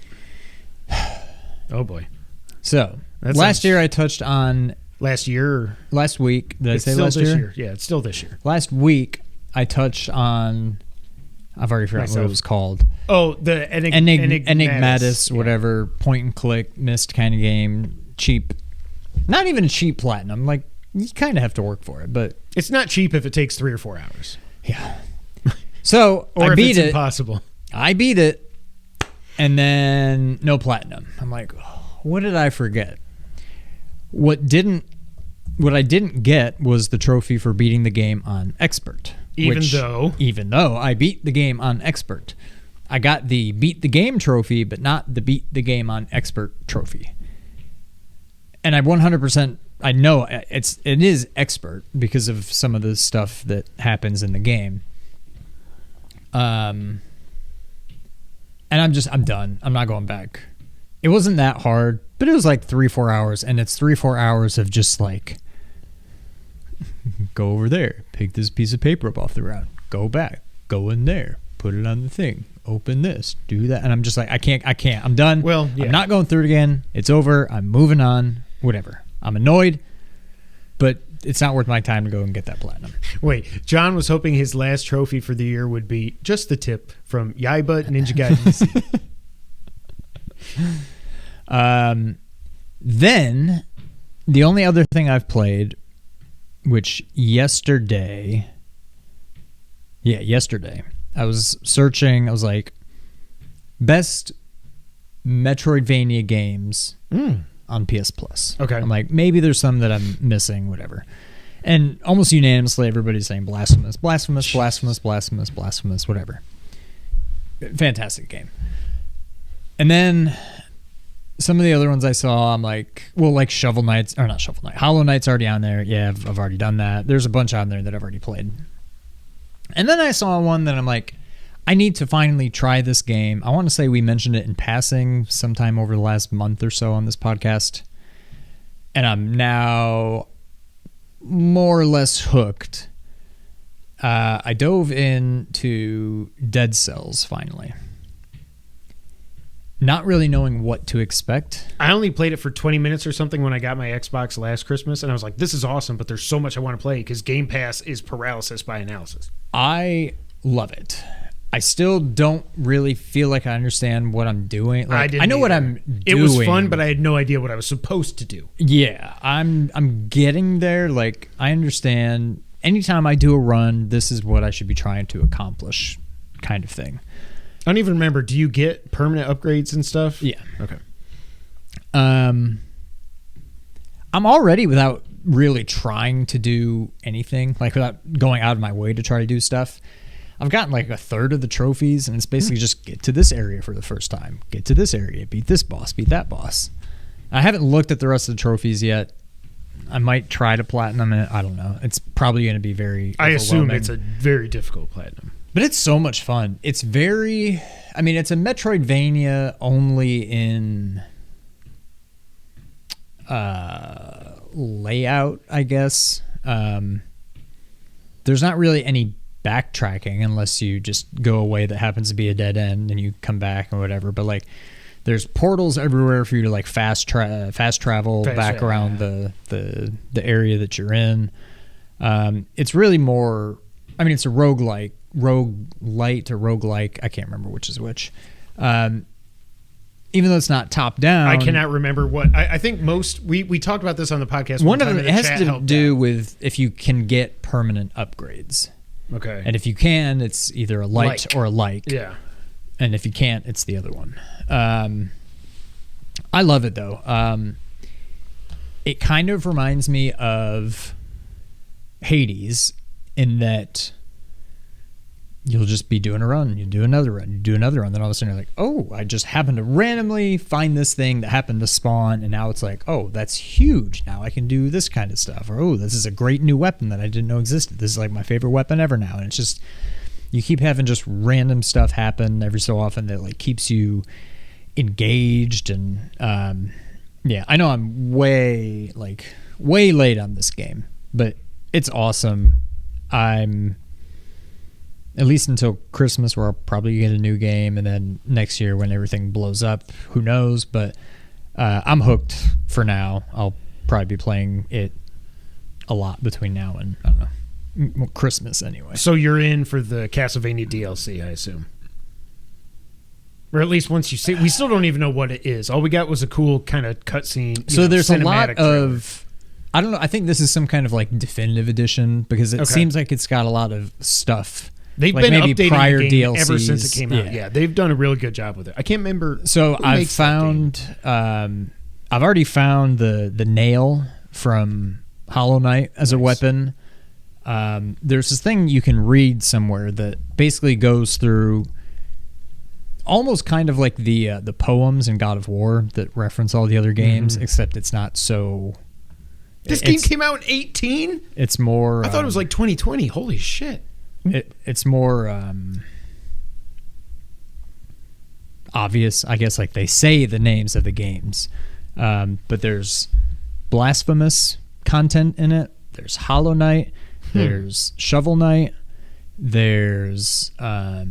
Oh boy. So That last sounds- year I touched on Last year? Or last week. Did I it's say still last this year? Yeah, it's still this year. Last week I touched on. I've already forgotten what Myself. it was called. Oh, the Enigmatis, Yeah. whatever, point and click, mist kind of game, cheap. Not even a cheap platinum. Like, you kind of have to work for it, but It's not cheap if it takes 3 or 4 hours. yeah. So Or I if beat it's it. impossible. I beat it, and then no platinum. I'm like, oh, what did I forget? What I didn't get was the trophy for beating the game on expert. Even though I beat the game on expert. I got the beat the game trophy, but not the beat the game on expert trophy. And I 100%, I know it is expert because of some of the stuff that happens in the game. And I'm done. I'm not going back. It wasn't that hard, but it was like 3-4 hours, and it's 3-4 hours of just like, go over there, pick this piece of paper up off the ground, go back, go in there, put it on the thing, open this, do that. And I'm just like, I can't, I'm done. Well, yeah. I'm not going through it again. It's over. I'm moving on, whatever. I'm annoyed, but it's not worth my time to go and get that platinum. Wait, John was hoping his last trophy for the year would be just the tip from Yaiba Ninja Gaiden. Then the only other thing I've played, which yesterday, I was searching. I was like, best Metroidvania games on PS Plus. Okay. I'm like, maybe there's some that I'm missing, whatever. And almost unanimously, everybody's saying Blasphemous, whatever. Fantastic game. And then some of the other ones I saw, I'm like, well, like Hollow Knight's already on there. Yeah, I've already done that. There's a bunch on there that I've already played. And then I saw one that I'm like, I need to finally try this game. I want to say we mentioned it in passing sometime over the last month or so on this podcast. And I'm now more or less hooked. I dove into Dead Cells finally. Not really knowing what to expect. I only played it for 20 minutes or something when I got my Xbox last Christmas, and I was like, this is awesome, but there's so much I want to play because Game Pass is paralysis by analysis. I love it. I still don't really feel like I understand what I'm doing. Like, I know what I'm doing. It was fun, but I had no idea what I was supposed to do. Yeah, I'm getting there. Like, I understand. Anytime I do a run, this is what I should be trying to accomplish, kind of thing. I don't even remember. Do you get permanent upgrades and stuff? Yeah. Okay. I'm already, without really trying to do anything, like without going out of my way to try to do stuff, I've gotten like a third of the trophies, and it's basically just get to this area for the first time, get to this area, beat this boss, beat that boss. I haven't looked at the rest of the trophies yet. I might try to platinum it. I don't know. It's probably going to be very I assume overwhelming. it's a very difficult platinum. But it's so much fun. It's very... I mean, it's a Metroidvania only in layout, I guess. There's not really any backtracking unless you just go away that happens to be a dead end and you come back or whatever. But, like, there's portals everywhere for you to, like, fast travel back around the area that you're in. It's really more... I mean, it's a roguelite or roguelike. I can't remember which is which. Even though it's not top down. I cannot remember what. I think most. We talked about this on the podcast. One of them has to do with if you can get permanent upgrades. Okay. And if you can, it's either a light or a like. Yeah. And if you can't, it's the other one. I love it, though. It kind of reminds me of Hades in that you'll just be doing a run, you do another run, you do another run, then all of a sudden you're like, oh, I just happened to randomly find this thing that happened to spawn, and now it's like, oh, that's huge. Now I can do this kind of stuff. Or, oh, this is a great new weapon that I didn't know existed. This is like my favorite weapon ever now. And it's just, you keep having just random stuff happen every so often that like keeps you engaged. And yeah, I know I'm way late on this game, but it's awesome. I'm at least until Christmas, where I'll probably get a new game, and then next year when everything blows up, who knows? But I'm hooked for now. I'll probably be playing it a lot between now and, I don't know, Christmas anyway. So you're in for the Castlevania DLC, I assume. Or at least once you see, we still don't even know what it is. All we got was a cool kind of cutscene. So there's a lot cinematic trailer. of, I don't know, I think this is some kind of like definitive edition because it seems like it's got a lot of stuff. They've like been maybe updating prior the game DLCs. ever since it came out. Yeah, they've done a really good job with it. I can't remember. So I've found, I've already found the nail from Hollow Knight as a weapon. There's this thing you can read somewhere that basically goes through almost kind of like the poems in God of War that reference all the other games, except it's not so. This game came out in 2018? It's more. I thought it was like 2020. Holy shit! It's more obvious, I guess. Like they say the names of the games, but there's blasphemous content in it. There's Hollow Knight. There's Shovel Knight. There's God,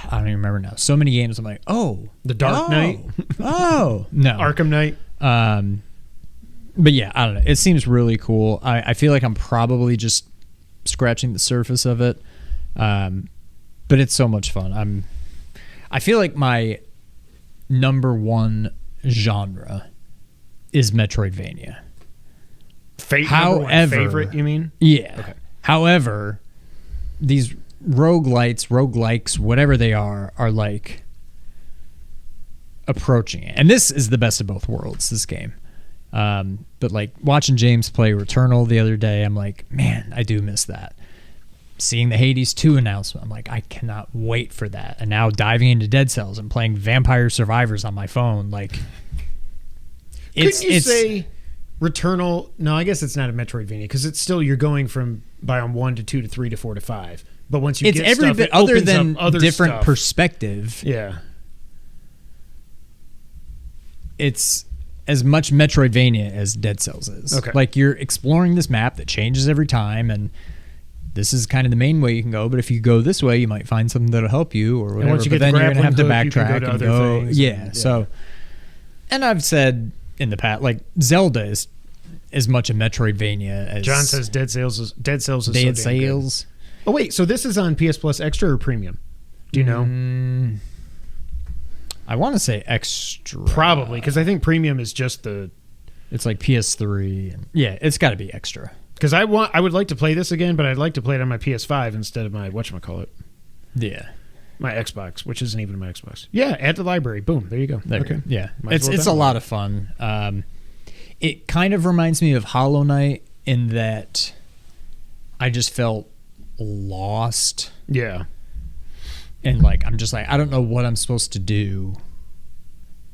I don't even remember now. So many games. I'm like, oh, The Dark Knight. Oh, no, Arkham Knight. But yeah, I don't know. It seems really cool. I feel like I'm probably just scratching the surface of it, but it's so much fun. I feel like my number one genre is Metroidvania. However, favorite, you mean? Yeah. Okay. However, these roguelikes, whatever they are like approaching it. And this is the best of both worlds, this game. But like watching James play Returnal the other day, I'm like, man, I do miss that. Seeing the Hades 2 announcement, I'm like, I cannot wait for that. And now diving into Dead Cells and playing Vampire Survivors on my phone, like couldn't you say Returnal? No, I guess it's not a Metroidvania because it's still you're going from Biome 1 to 2 to 3 to 4 to 5. But once you it's get every stuff, bit it other opens than up other different stuff. perspective. Yeah, it's as much Metroidvania as Dead Cells is. Okay. Like you're exploring this map that changes every time, and this is kind of the main way you can go. But if you go this way, you might find something that'll help you or whatever. And once you but get then the you're gonna have to grappling hook, you can backtrack go to and other go. things. Yeah. So, and I've said in the past, like Zelda is as much a Metroidvania as John says Dead Cells is Dead so damn good. Cells. Oh wait, so this is on PS Plus Extra or Premium? Do you know? I want to say extra. Probably because I think Premium is just the. It's like PS3. And, yeah, it's got to be extra. Because I would like to play this again, but I'd like to play it on my PS5 instead of my whatchamacallit. Yeah. My Xbox, which isn't even my Xbox. Yeah, add to library. Boom, there you go. There okay. you go. Yeah. Might as well It's a download lot of fun. It kind of reminds me of Hollow Knight in that I just felt lost. Yeah. And like I'm just like, I don't know what I'm supposed to do.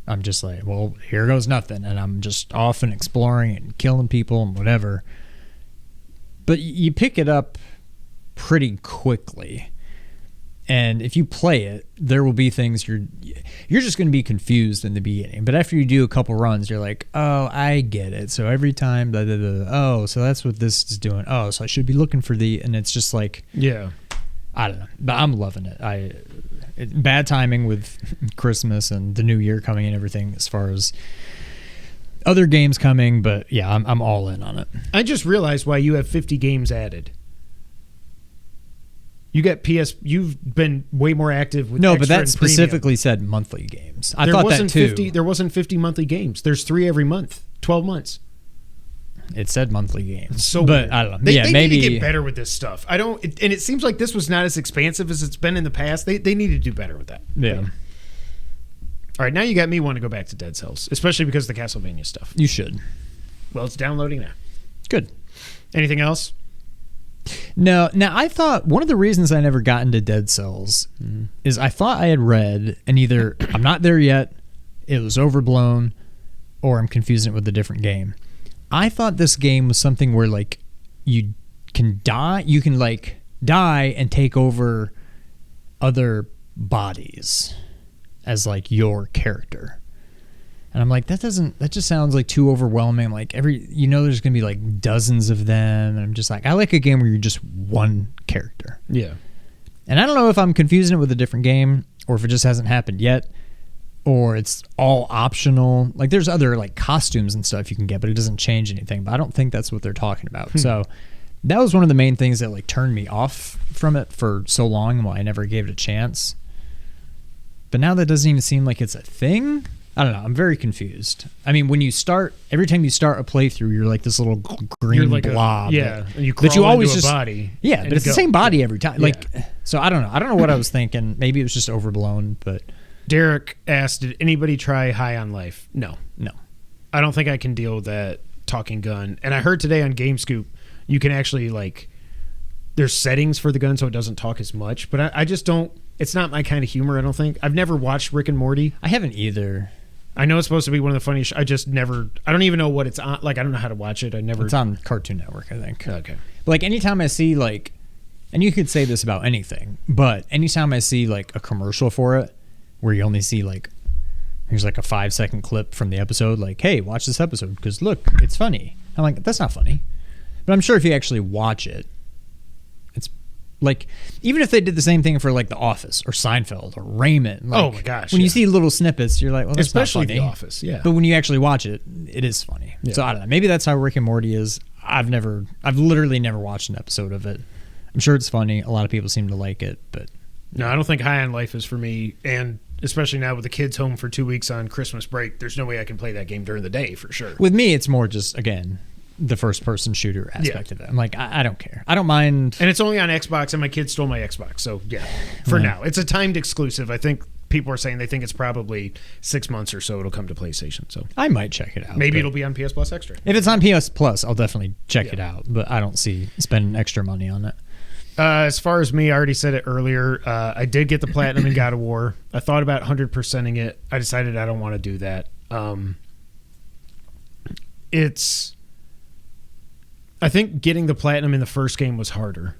I'm just like, well, here goes nothing. And I'm just off and exploring and killing people and whatever. But you pick it up pretty quickly. And if you play it, there will be things you're just going to be confused in the beginning. But after you do a couple runs, you're like, oh, I get it. So every time, oh, so that's what this is doing. Oh, so I should be looking for and it's just like, yeah, I don't know. But I'm loving it. Bad timing with Christmas and the new year coming and everything as far as other games coming. But yeah, I'm all in on it. I just realized why you have 50 games added. You got You've been way more active with but Extra that and specifically Premium. said monthly games. I There thought wasn't that too. 50, there wasn't 50 monthly games. There's 3 every month. 12 months. It said monthly games. So but weird. I don't know. They maybe need to get better with this stuff. And it seems like this was not as expansive as it's been in the past. They need to do better with that. Yeah. All right, now you got me wanting to go back to Dead Cells, especially because of the Castlevania stuff. You should. Well, it's downloading now. Good. Anything else? No. Now, I thought one of the reasons I never got into Dead Cells is I thought I had read, and either I'm not there yet, it was overblown, or I'm confusing it with a different game. I thought this game was something where, like, you can die and take over other bodies as, like, your character. And I'm like, that just sounds like too overwhelming. Like there's going to be like dozens of them. And I'm just like, I like a game where you're just one character. Yeah. And I don't know if I'm confusing it with a different game or if it just hasn't happened yet. or it's all optional. Like there's other like costumes and stuff you can get, but it doesn't change anything. But I don't think that's what they're talking about. So that was one of the main things that like turned me off from it for so long, why I never gave it a chance. But now that doesn't even seem like it's a thing. I don't know. I'm very confused. I mean, when you start, every time you start a playthrough, you're like this little green like blob. And you crawl you always into just a body. Yeah, but it's the same body every time. Yeah. Like, so I don't know. I don't know what I was thinking. Maybe it was just overblown. But Derek asked, "Did anybody try High on Life?" No. I don't think I can deal with that talking gun. And I heard today on GameScoop, you can actually like, there's settings for the gun so it doesn't talk as much. But I just don't. It's not my kind of humor. I don't think. I've never watched Rick and Morty. I haven't either. I know it's supposed to be one of the funniest. I just never. I don't even know what it's on. Like I don't know how to watch it. It's on Cartoon Network, I think. Okay. But like anytime I see like, and you could say this about anything, but anytime I see like a commercial for it, where you only see like, here's like a 5-second clip from the episode, like, hey, watch this episode because look, it's funny. I'm like, that's not funny. But I'm sure if you actually watch it, it's like, even if they did the same thing for like The Office or Seinfeld or Raymond. Like, oh my gosh. When you see little snippets, you're like, well, that's especially not funny. The Office, yeah. But when you actually watch it, it is funny. Yeah. So I don't know. Maybe that's how Rick and Morty is. I've literally never watched an episode of it. I'm sure it's funny. A lot of people seem to like it, but no, I don't think High on Life is for me. And especially now with the kids home for 2 weeks on Christmas break, there's no way I can play that game during the day for sure. With me, it's more just, again, the first person shooter aspect of it. I'm like, I don't care. I don't mind. And it's only on Xbox, and my kids stole my Xbox. So yeah, for now, it's a timed exclusive. I think people are saying they think it's probably 6 months or so it'll come to PlayStation. So I might check it out. Maybe it'll be on PS Plus Extra. If it's on PS Plus, I'll definitely check it out. But I don't see spending extra money on it. As far as me, I already said it earlier. I did get the platinum in God of War. I thought about 100%ing it. I decided I don't want to do that. I think getting the platinum in the first game was harder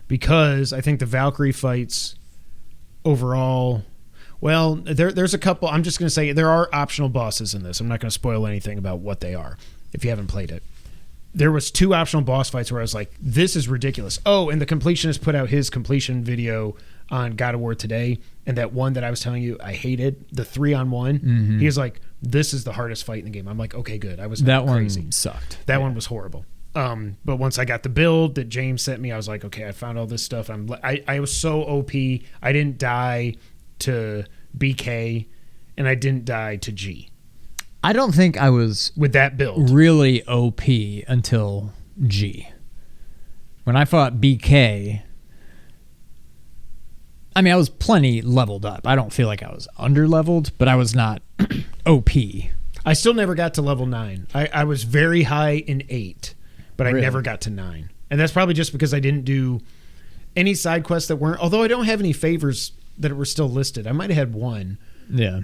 because I think the Valkyrie fights overall, well, there's a couple. I'm just going to say there are optional bosses in this. I'm not going to spoil anything about what they are if you haven't played it. There was 2 optional boss fights where I was like, this is ridiculous. Oh, and the completionist put out his completion video on God of War today, and that one that I was telling you I hated, the 3-on-1, he was like, this is the hardest fight in the game. I'm like, okay, good. I was not crazy. One sucked. That one was horrible. But once I got the build that James sent me, I was like, okay, I found all this stuff. I was so OP. I didn't die to BK, and I didn't die to G. I don't think I was with that build really OP until G. When I fought BK, I mean, I was plenty leveled up. I don't feel like I was under-leveled, but I was not OP. I still never got to level 9. I was very high in 8, but I Really? never got to 9. And that's probably just because I didn't do any side quests that weren't, although I don't have any favors that were still listed. I might have had one. Yeah.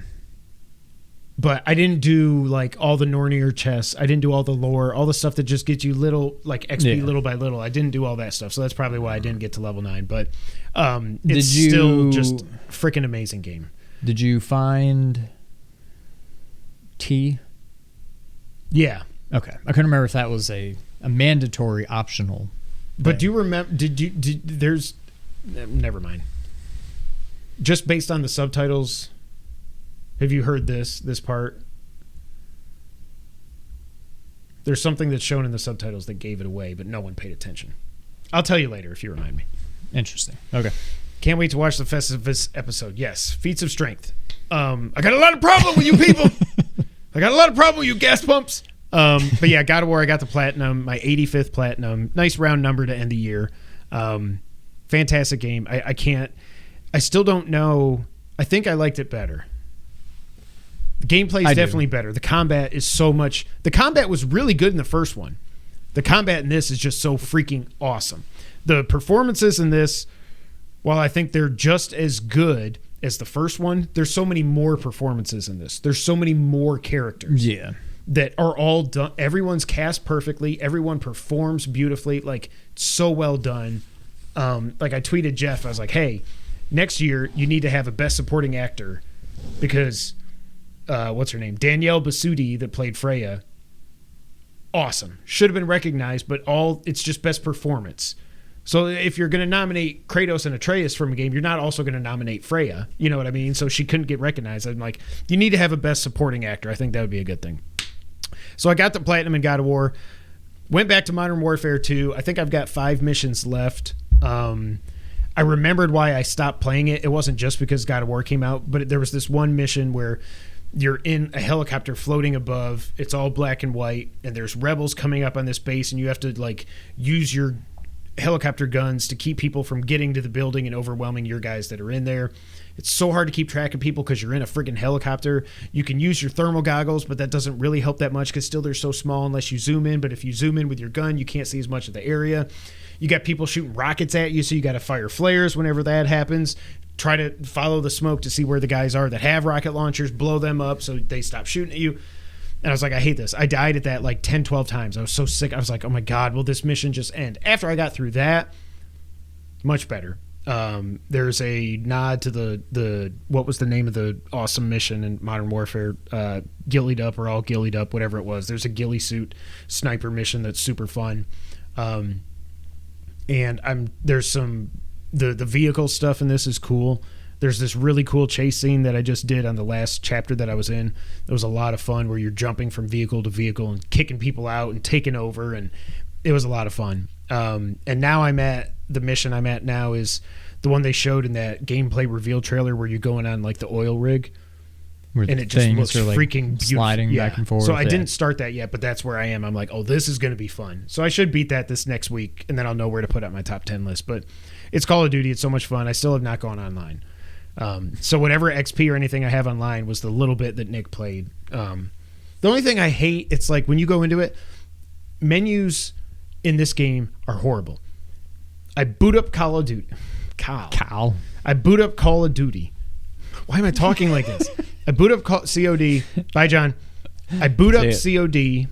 But I didn't do like all the Nornir chests. I didn't do all the lore, all the stuff that just gets you little, like XP little by little. I didn't do all that stuff. So that's probably why I didn't get to level 9. But it's still just freaking amazing game. Did you find T? Yeah. Okay. I couldn't remember if that was a mandatory optional. But do you remember, there's, never mind. Just based on the subtitles, have you heard this part? There's something that's shown in the subtitles that gave it away, but no one paid attention. I'll tell you later if you remind me. Interesting. Okay. Can't wait to watch the Festivus episode. Yes, feats of strength. I got a lot of problem with you people. I got a lot of problem with you gas pumps. But yeah, God of War, I got the platinum, my 85th platinum. Nice round number to end the year. Fantastic game. I still don't know. I think I liked it better. The gameplay is definitely better. The combat is so much. The combat was really good in the first one. The combat in this is just so freaking awesome. The performances in this, while I think they're just as good as the first one, there's so many more performances in this. There's so many more characters. Yeah. That are all done. Everyone's cast perfectly. Everyone performs beautifully. Like, so well done. Like, I tweeted Jeff. I was like, hey, next year you need to have a best supporting actor because what's her name? Danielle Basutti that played Freya. Awesome. Should have been recognized, but it's just best performance. So if you're going to nominate Kratos and Atreus from a game, you're not also going to nominate Freya. You know what I mean? So she couldn't get recognized. I'm like, you need to have a best supporting actor. I think that would be a good thing. So I got the platinum in God of War. Went back to Modern Warfare 2. I think I've got 5 missions left. I remembered why I stopped playing it. It wasn't just because God of War came out, but there was this one mission where you're in a helicopter floating above. It's all black and white, and there's rebels coming up on this base, and you have to like use your helicopter guns to keep people from getting to the building and overwhelming your guys that are in there. It's so hard to keep track of people because you're in a friggin' helicopter. You can use your thermal goggles, but that doesn't really help that much because still they're so small unless you zoom in. But if you zoom in with your gun, you can't see as much of the area. You got people shooting rockets at you, so you got to fire flares whenever that happens. Try to follow the smoke to see where the guys are that have rocket launchers, blow them up so they stop shooting at you. And I was like, I hate this. I died at that like 10, 12 times. I was so sick. I was like, oh my God, will this mission just end? After I got through that, much better. There's a nod to the what was the name of the awesome mission in Modern Warfare? Gillied Up or All Gillied Up, whatever it was. There's a ghillie suit sniper mission that's super fun. And there's some the vehicle stuff in this is cool. There's this really cool chase scene that I just did on the last chapter that I was in. It was a lot of fun where you're jumping from vehicle to vehicle and kicking people out and taking over, and it was a lot of fun. And now the mission I'm at now is the one they showed in that gameplay reveal trailer where you're going on like the oil rig. And it just looks freaking beautiful. Sliding back and forth. So I didn't start that yet, but that's where I am. I'm like, oh, this is going to be fun. So I should beat that this next week, and then I'll know where to put up my top 10 list. But it's Call of Duty. It's so much fun. I still have not gone online. So whatever XP or anything I have online was the little bit that Nick played. The only thing I hate, it's like when you go into it, menus in this game are horrible. I boot up Call of Duty. I boot up Call of Duty. Why am I talking like this? I boot up COD. Bye, John. I boot up COD.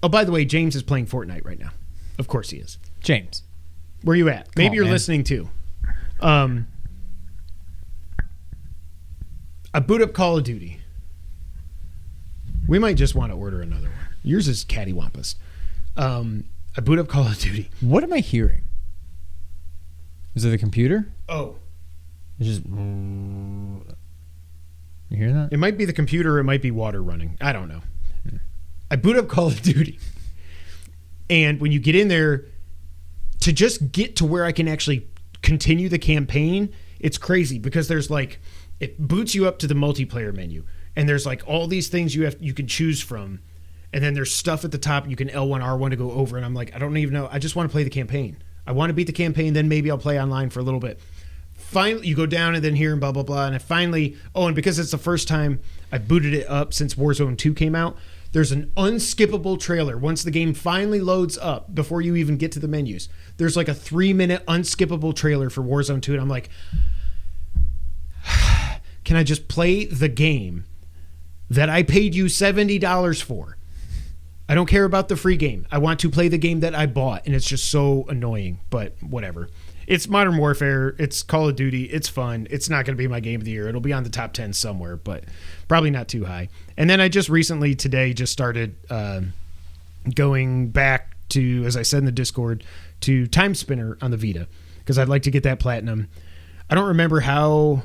Oh, by the way, James is playing Fortnite right now. Of course he is. James, where you at? Maybe you're listening too. I boot up Call of Duty. We might just want to order another one. Yours is cattywampus. I boot up Call of Duty. what am I hearing? Is it the computer? Oh. It's just... You hear that? It might be the computer, or it might be water running. I don't know. I boot up Call of Duty. And when you get in there, to just get to where I can actually continue the campaign, it's crazy because there's like, it boots you up to the multiplayer menu. And there's like all these things you can choose from. And then there's stuff at the top you can L1, R1 to go over. And I'm like, I don't even know. I just want to play the campaign. I want to beat the campaign. Then maybe I'll play online for a little bit. Finally, you go down and then here and blah, blah, blah. And I finally, and because it's the first time I booted it up since Warzone 2 came out, there's an unskippable trailer. Once the game finally loads up, before you even get to the menus, there's like a 3-minute unskippable trailer for Warzone 2. And I'm like, can I just play the game that I paid you $70 for? I don't care about the free game. I want to play the game that I bought, and it's just so annoying, but whatever. It's Modern Warfare. It's Call of Duty. It's fun. It's not going to be my game of the year. It'll be on the top 10 somewhere, but probably not too high. And then I just recently, today, just started going back to, as I said in the Discord, to Timespinner on the Vita, because I'd like to get that platinum. I don't remember how...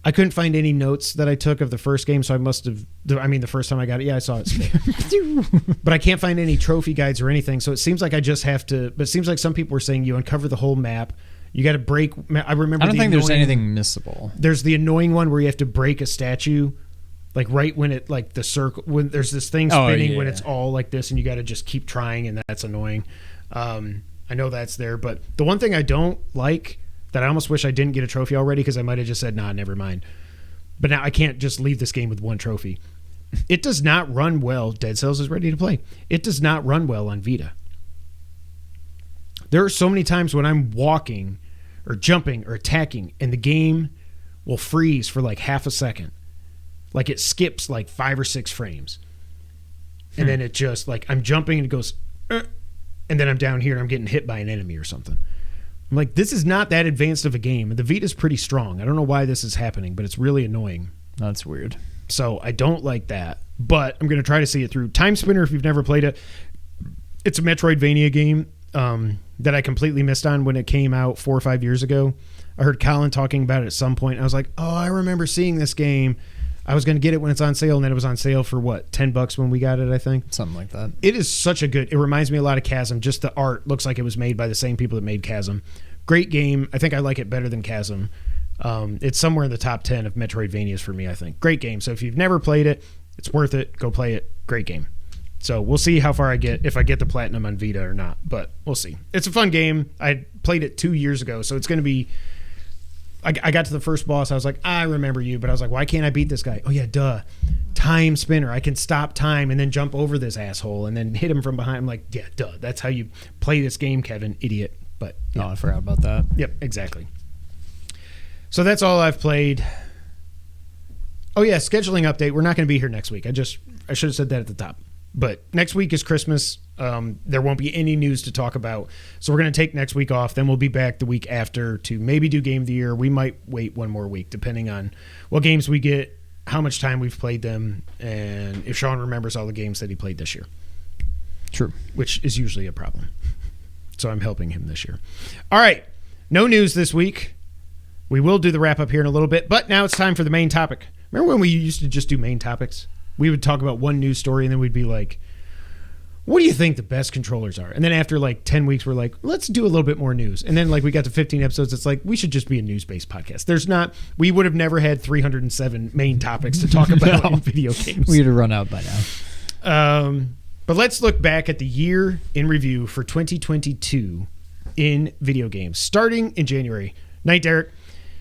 I couldn't find any notes that I took of the first game, so I must have... the first time I got it, yeah, I saw it. But I can't find any trophy guides or anything, so it seems like I just have to... But it seems like some people were saying you uncover the whole map. You got to break... I remember I don't think there's anything missable. There's the annoying one where you have to break a statue, like right when it... Like the circle... When there's this thing spinning when it's all like this, and you got to just keep trying, and that's annoying. I know that's there, but the one thing I don't like... that I almost wish I didn't get a trophy already because I might have just said, nah, never mind. But now I can't just leave this game with one trophy. It does not run well. Dead Cells is ready to play. It does not run well on Vita. There are so many times when I'm walking or jumping or attacking and the game will freeze for like half a second. Like it skips like 5 or 6 frames. And then it just like I'm jumping and it goes, and then I'm down here and I'm getting hit by an enemy or something. I'm like, this is not that advanced of a game. The Vita's pretty strong. I don't know why this is happening, but it's really annoying. That's weird. So I don't like that, but I'm going to try to see it through. Timespinner, if you've never played it, it's a Metroidvania game. that I completely missed on when it came out 4 or 5 years ago. I heard Colin talking about it at some point. I was like, oh, I remember seeing this game. I was going to get it when it's on sale, and then it was on sale for what, $10 when we got it, I think? Something like that. It is such a good, it reminds me a lot of Chasm. Just the art looks like it was made by the same people that made Chasm. Great game. I think I like it better than Chasm. It's somewhere in the top 10 of Metroidvanias for me, I think. Great game. So if you've never played it, it's worth it. Go play it. Great game. So we'll see how far I get, if I get the platinum on Vita or not, but we'll see. It's a fun game. I played it 2 years ago, so it's going to be, I got to the first boss. I was like, I remember you, but I was like, why can't I beat this guy? Oh yeah, duh. Timespinner. I can stop time and then jump over this asshole and then hit him from behind. I'm like, yeah, duh. That's how you play this game, Kevin, idiot. But yeah. Oh, I forgot about that. Yep, exactly. So that's all I've played. Oh yeah, scheduling update. We're not going to be here next week. I should have said that at the top. But next week is Christmas. There won't be any news to talk about. So we're going to take next week off. Then we'll be back the week after to maybe do Game of the Year. We might wait one more week, depending on what games we get, how much time we've played them, and if Sean remembers all the games that he played this year. True. Which is usually a problem. So I'm helping him this year. All right. No news this week. We will do the wrap-up here in a little bit, but now it's time for the main topic. Remember when we used to just do main topics? We would talk about one news story, and then we'd be like, what do you think the best controllers are? And then after like 10 weeks, we're like, let's do a little bit more news. And then like we got to 15 episodes, it's like, we should just be a news-based podcast. We would have never had 307 main topics to talk about in video games. We'd have run out by now. But let's look back at the year in review for 2022 in video games, starting in January. Night, Derek.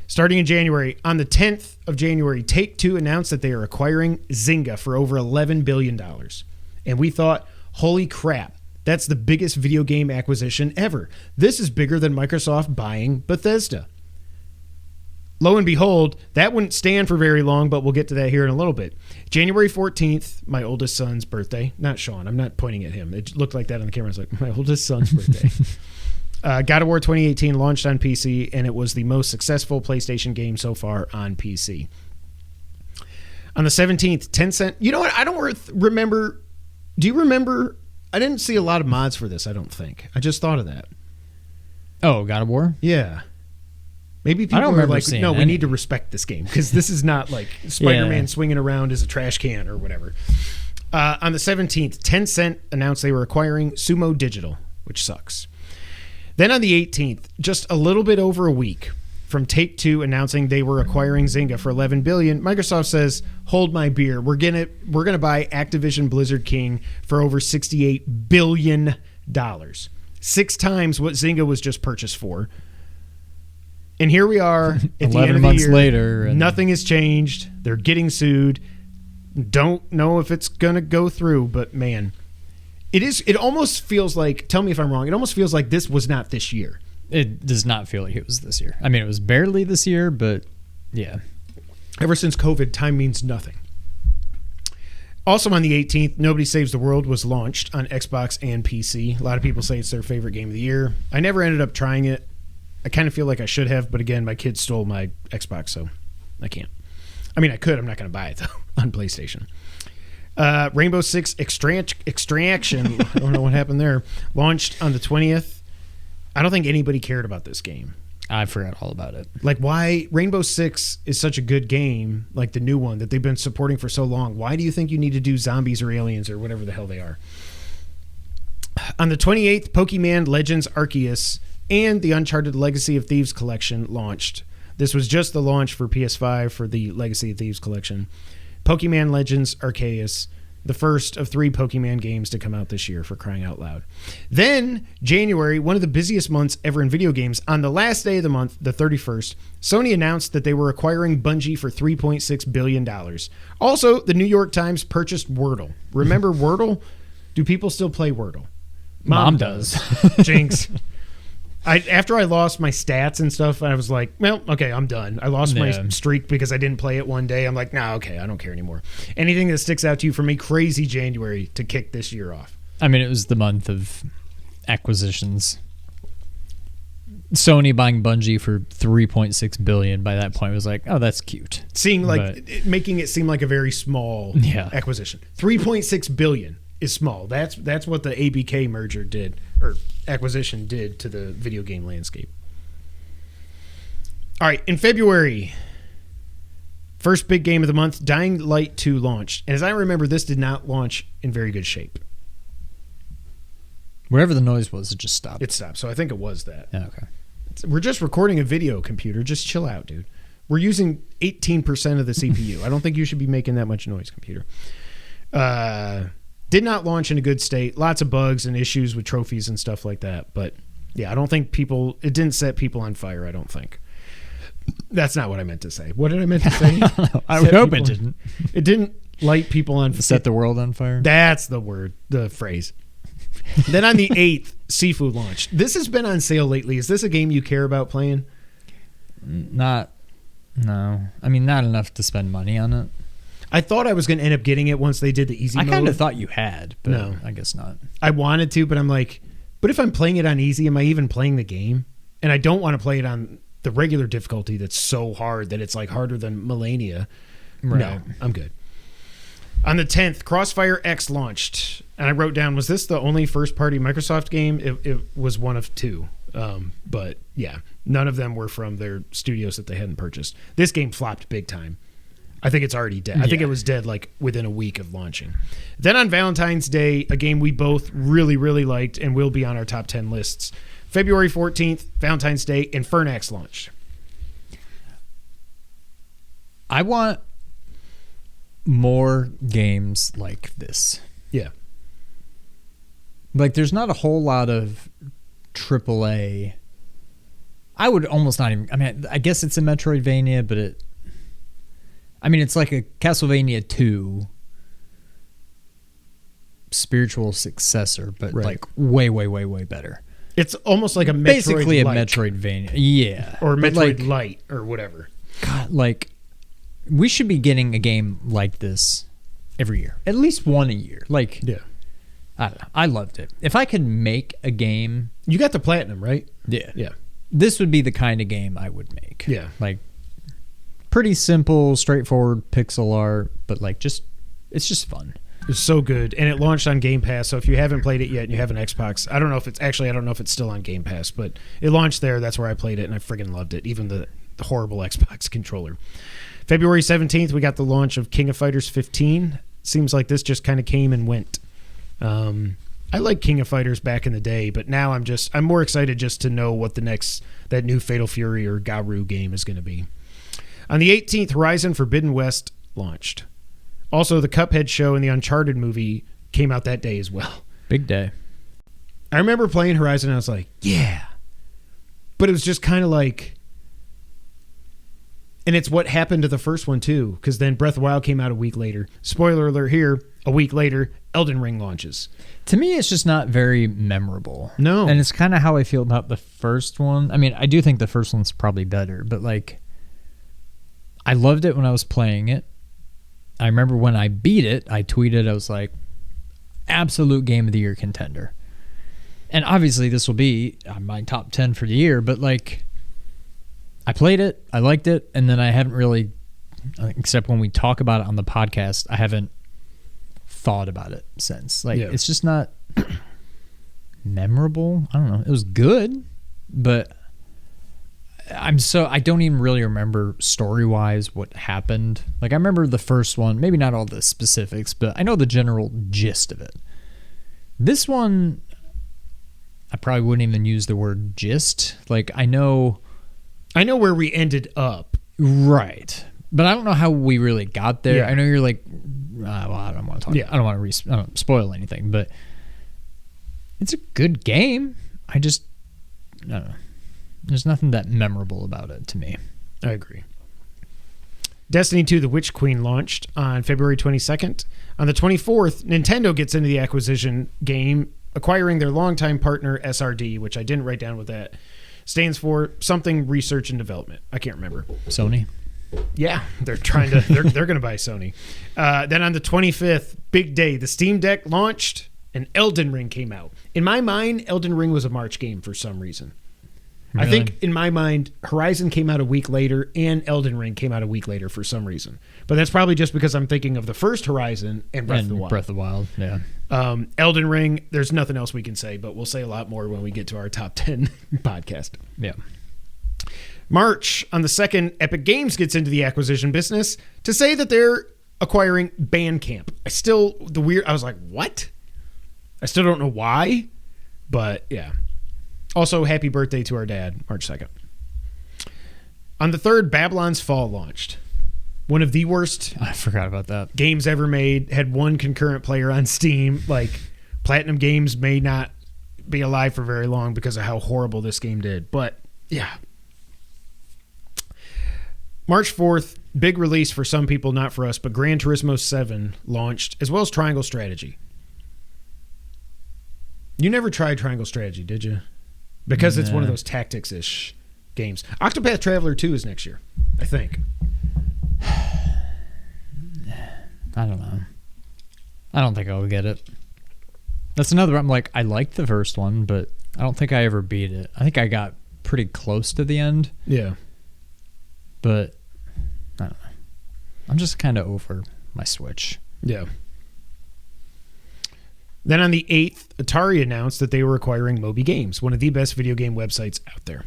Starting in January, on the 10th of January, Take-Two announced that they are acquiring Zynga for over $11 billion. And we thought, holy crap, that's the biggest video game acquisition ever. This is bigger than Microsoft buying Bethesda. Lo and behold, that wouldn't stand for very long, but we'll get to that here in a little bit. January 14th, my oldest son's birthday. Not Sean. I'm not pointing at him. It looked like that on the camera. I was like, my oldest son's birthday. God of War 2018 launched on PC, and it was the most successful PlayStation game so far on PC. On the 17th, Tencent... You know what? I don't remember... Do you remember... I didn't see a lot of mods for this, I don't think. I just thought of that. Oh, God of War? Yeah. Maybe people are like, no, we need to respect this game, because this is not like Spider-Man swinging around as a trash can or whatever. On the 17th, Tencent announced they were acquiring Sumo Digital, which sucks. Then on the 18th, just a little bit over a week from Take-Two announcing they were acquiring Zynga for $11 billion, Microsoft says, hold my beer. We're gonna buy Activision Blizzard King for over $68 billion. 6 times what Zynga was just purchased for. And here we are at the end of the year. Later, nothing has changed. They're getting sued. Don't know if it's gonna go through, but man... It almost feels like, tell me if I'm wrong, it almost feels like this was not this year. It does not feel like it was this year. I mean, it was barely this year, but yeah. Ever since COVID, time means nothing. Also on the 18th, Nobody Saves the World was launched on Xbox and PC. A lot of people say it's their favorite game of the year. I never ended up trying it. I kind of feel like I should have, but again, my kids stole my Xbox, so I can't. I mean, I could. I'm not going to buy it, though, on PlayStation. Rainbow Six Extraction, I don't know what happened there, launched on the 20th. I don't think anybody cared about this game. I forgot all about it. Like, why Rainbow Six is such a good game, like the new one that they've been supporting for so long. Why do you think you need to do zombies or aliens or whatever the hell they are? On the 28th, Pokemon Legends Arceus and the Uncharted Legacy of Thieves collection launched. This was just the launch for PS5 for the Legacy of Thieves collection. Pokemon Legends Arceus, the first of 3 Pokemon games to come out this year, for crying out loud. Then, January, one of the busiest months ever in video games, on the last day of the month, the 31st, Sony announced that they were acquiring Bungie for $3.6 billion. Also, the New York Times purchased Wordle. Remember Wordle? Do people still play Wordle? Mom does. Jinx. After I lost my stats and stuff, I was like, well, okay, I'm done. I lost my streak because I didn't play it one day. I'm like, nah, okay, I don't care anymore. Anything that sticks out to you from a crazy January to kick this year off? I mean, it was the month of acquisitions. Sony buying Bungie for $3.6 billion by that point was like, oh, that's cute. Making it seem like a very small acquisition. $3.6 billion is small. That's what the ABK merger did, or acquisition did, to the video game landscape. All right, in February, first big game of the month, Dying Light 2 launched. And as I remember, this did not launch in very good shape. Wherever the noise was, it just stopped. It stopped, so I think it was that. Yeah, okay. We're just recording a video, computer. Just chill out, dude. We're using 18% of the CPU. I don't think you should be making that much noise, computer. Did not launch in a good state. Lots of bugs and issues with trophies and stuff like that. But yeah, I don't think it didn't set people on fire, I don't think. That's not what I meant to say. What did I meant to say? I would hope it didn't. It didn't light people on fire. Set the world on fire? That's the word, the phrase. Then on the 8th, Sifu launched. This has been on sale lately. Is this a game you care about playing? No. I mean, not enough to spend money on it. I thought I was going to end up getting it once they did the easy mode. I kind of thought you had, but no. I guess not. I wanted to, but I'm like, but if I'm playing it on easy, am I even playing the game? And I don't want to play it on the regular difficulty that's so hard that it's like harder than Millennia. Right. No, I'm good. On the 10th, Crossfire X launched. And I wrote down, was this the only first-party Microsoft game? It was one of two. But yeah, none of them were from their studios that they hadn't purchased. This game flopped big time. I think it's already dead. I think it was dead like within a week of launching. Then on Valentine's Day, a game we both really, really liked and will be on our top 10 lists. February 14th, Valentine's Day, Infernax launched. I want more games like this. Yeah. Like, there's not a whole lot of AAA. I would almost not even... I mean, I guess it's a Metroidvania, but it's like a Castlevania 2 spiritual successor, but like way, way, way, way better. It's almost like a Metroid basically a Lite. Metroidvania. Yeah. Or Metroid like, Lite or whatever. God, like, we should be getting a game like this every year. At least one a year. Like, yeah. I don't know. I loved it. If I could make a game... You got the Platinum, right? Yeah. Yeah. This would be the kind of game I would make. Yeah. Like, pretty simple, straightforward pixel art, but like it's just fun. It's so good, and it launched on Game Pass. So if you haven't played it yet and you have an Xbox, I don't know if it's still on Game Pass, but it launched there. That's where I played it, and I friggin' loved it. Even the horrible Xbox controller. February 17th, we got the launch of King of Fighters 15. Seems like this just kind of came and went. I like King of Fighters back in the day, but now I'm more excited just to know what that new Fatal Fury or Garou game is going to be. On the 18th, Horizon Forbidden West launched. Also, the Cuphead show and the Uncharted movie came out that day as well. Big day. I remember playing Horizon and I was like, yeah. But it was just kind of like... And it's what happened to the first one, too, because then Breath of the Wild came out a week later. Spoiler alert here, a week later, Elden Ring launches. To me, it's just not very memorable. No. And it's kind of how I feel about the first one. I mean, I do think the first one's probably better, but like... I loved it when I was playing it. I remember when I beat it, I tweeted, I was like, absolute Game of the Year contender. And obviously this will be my top 10 for the year, but like, I played it, I liked it, and then I haven't really, except when we talk about it on the podcast, I haven't thought about it since. Like, It's just not memorable. I don't know. It was good, but... I don't even really remember story-wise what happened. Like, I remember the first one, maybe not all the specifics, but I know the general gist of it. This one, I probably wouldn't even use the word gist. Like, I know where we ended up. Right. But I don't know how we really got there. Yeah. I know you're like, I don't want to talk. Yeah. I don't want to spoil anything, but it's a good game. I don't know. There's nothing that memorable about it to me. I agree. Destiny 2 The Witch Queen launched on February 22nd. On the 24th, Nintendo gets into the acquisition game, acquiring their longtime partner SRD, which I didn't write down what that stands for. Something research and development. I can't remember. Sony? Yeah, they're trying to. They're going to buy Sony. Then on the 25th, big day, the Steam Deck launched and Elden Ring came out. In my mind, Elden Ring was a March game for some reason. I think in my mind, Horizon came out a week later and Elden Ring came out a week later for some reason. But that's probably just because I'm thinking of the first Horizon and Breath of the Wild. Breath of the Wild, yeah. Elden Ring, there's nothing else we can say, but we'll say a lot more when we get to our top 10 podcast. Yeah. March, on the 2nd, Epic Games gets into the acquisition business to say that they're acquiring Bandcamp. I was like, what? I still don't know why, but yeah. Also, happy birthday to our dad, March 2nd. On the 3rd, Babylon's Fall launched. One of the worst I forgot about that. games ever made. Had one concurrent player on Steam. Like, Platinum Games may not be alive for very long because of how horrible this game did. But, yeah. March 4th, big release for some people, not for us, but Gran Turismo 7 launched, as well as Triangle Strategy. You never tried Triangle Strategy, did you? Because it's one of those tactics-ish games. Octopath Traveler 2 is next year, I think. I don't know. I don't think I'll get it. That's another. I'm like, I liked the first one, but I don't think I ever beat it. I think I got pretty close to the end. Yeah. But I don't know. I'm just kind of over my Switch. Yeah. Then on the 8th, Atari announced that they were acquiring Moby Games, one of the best video game websites out there.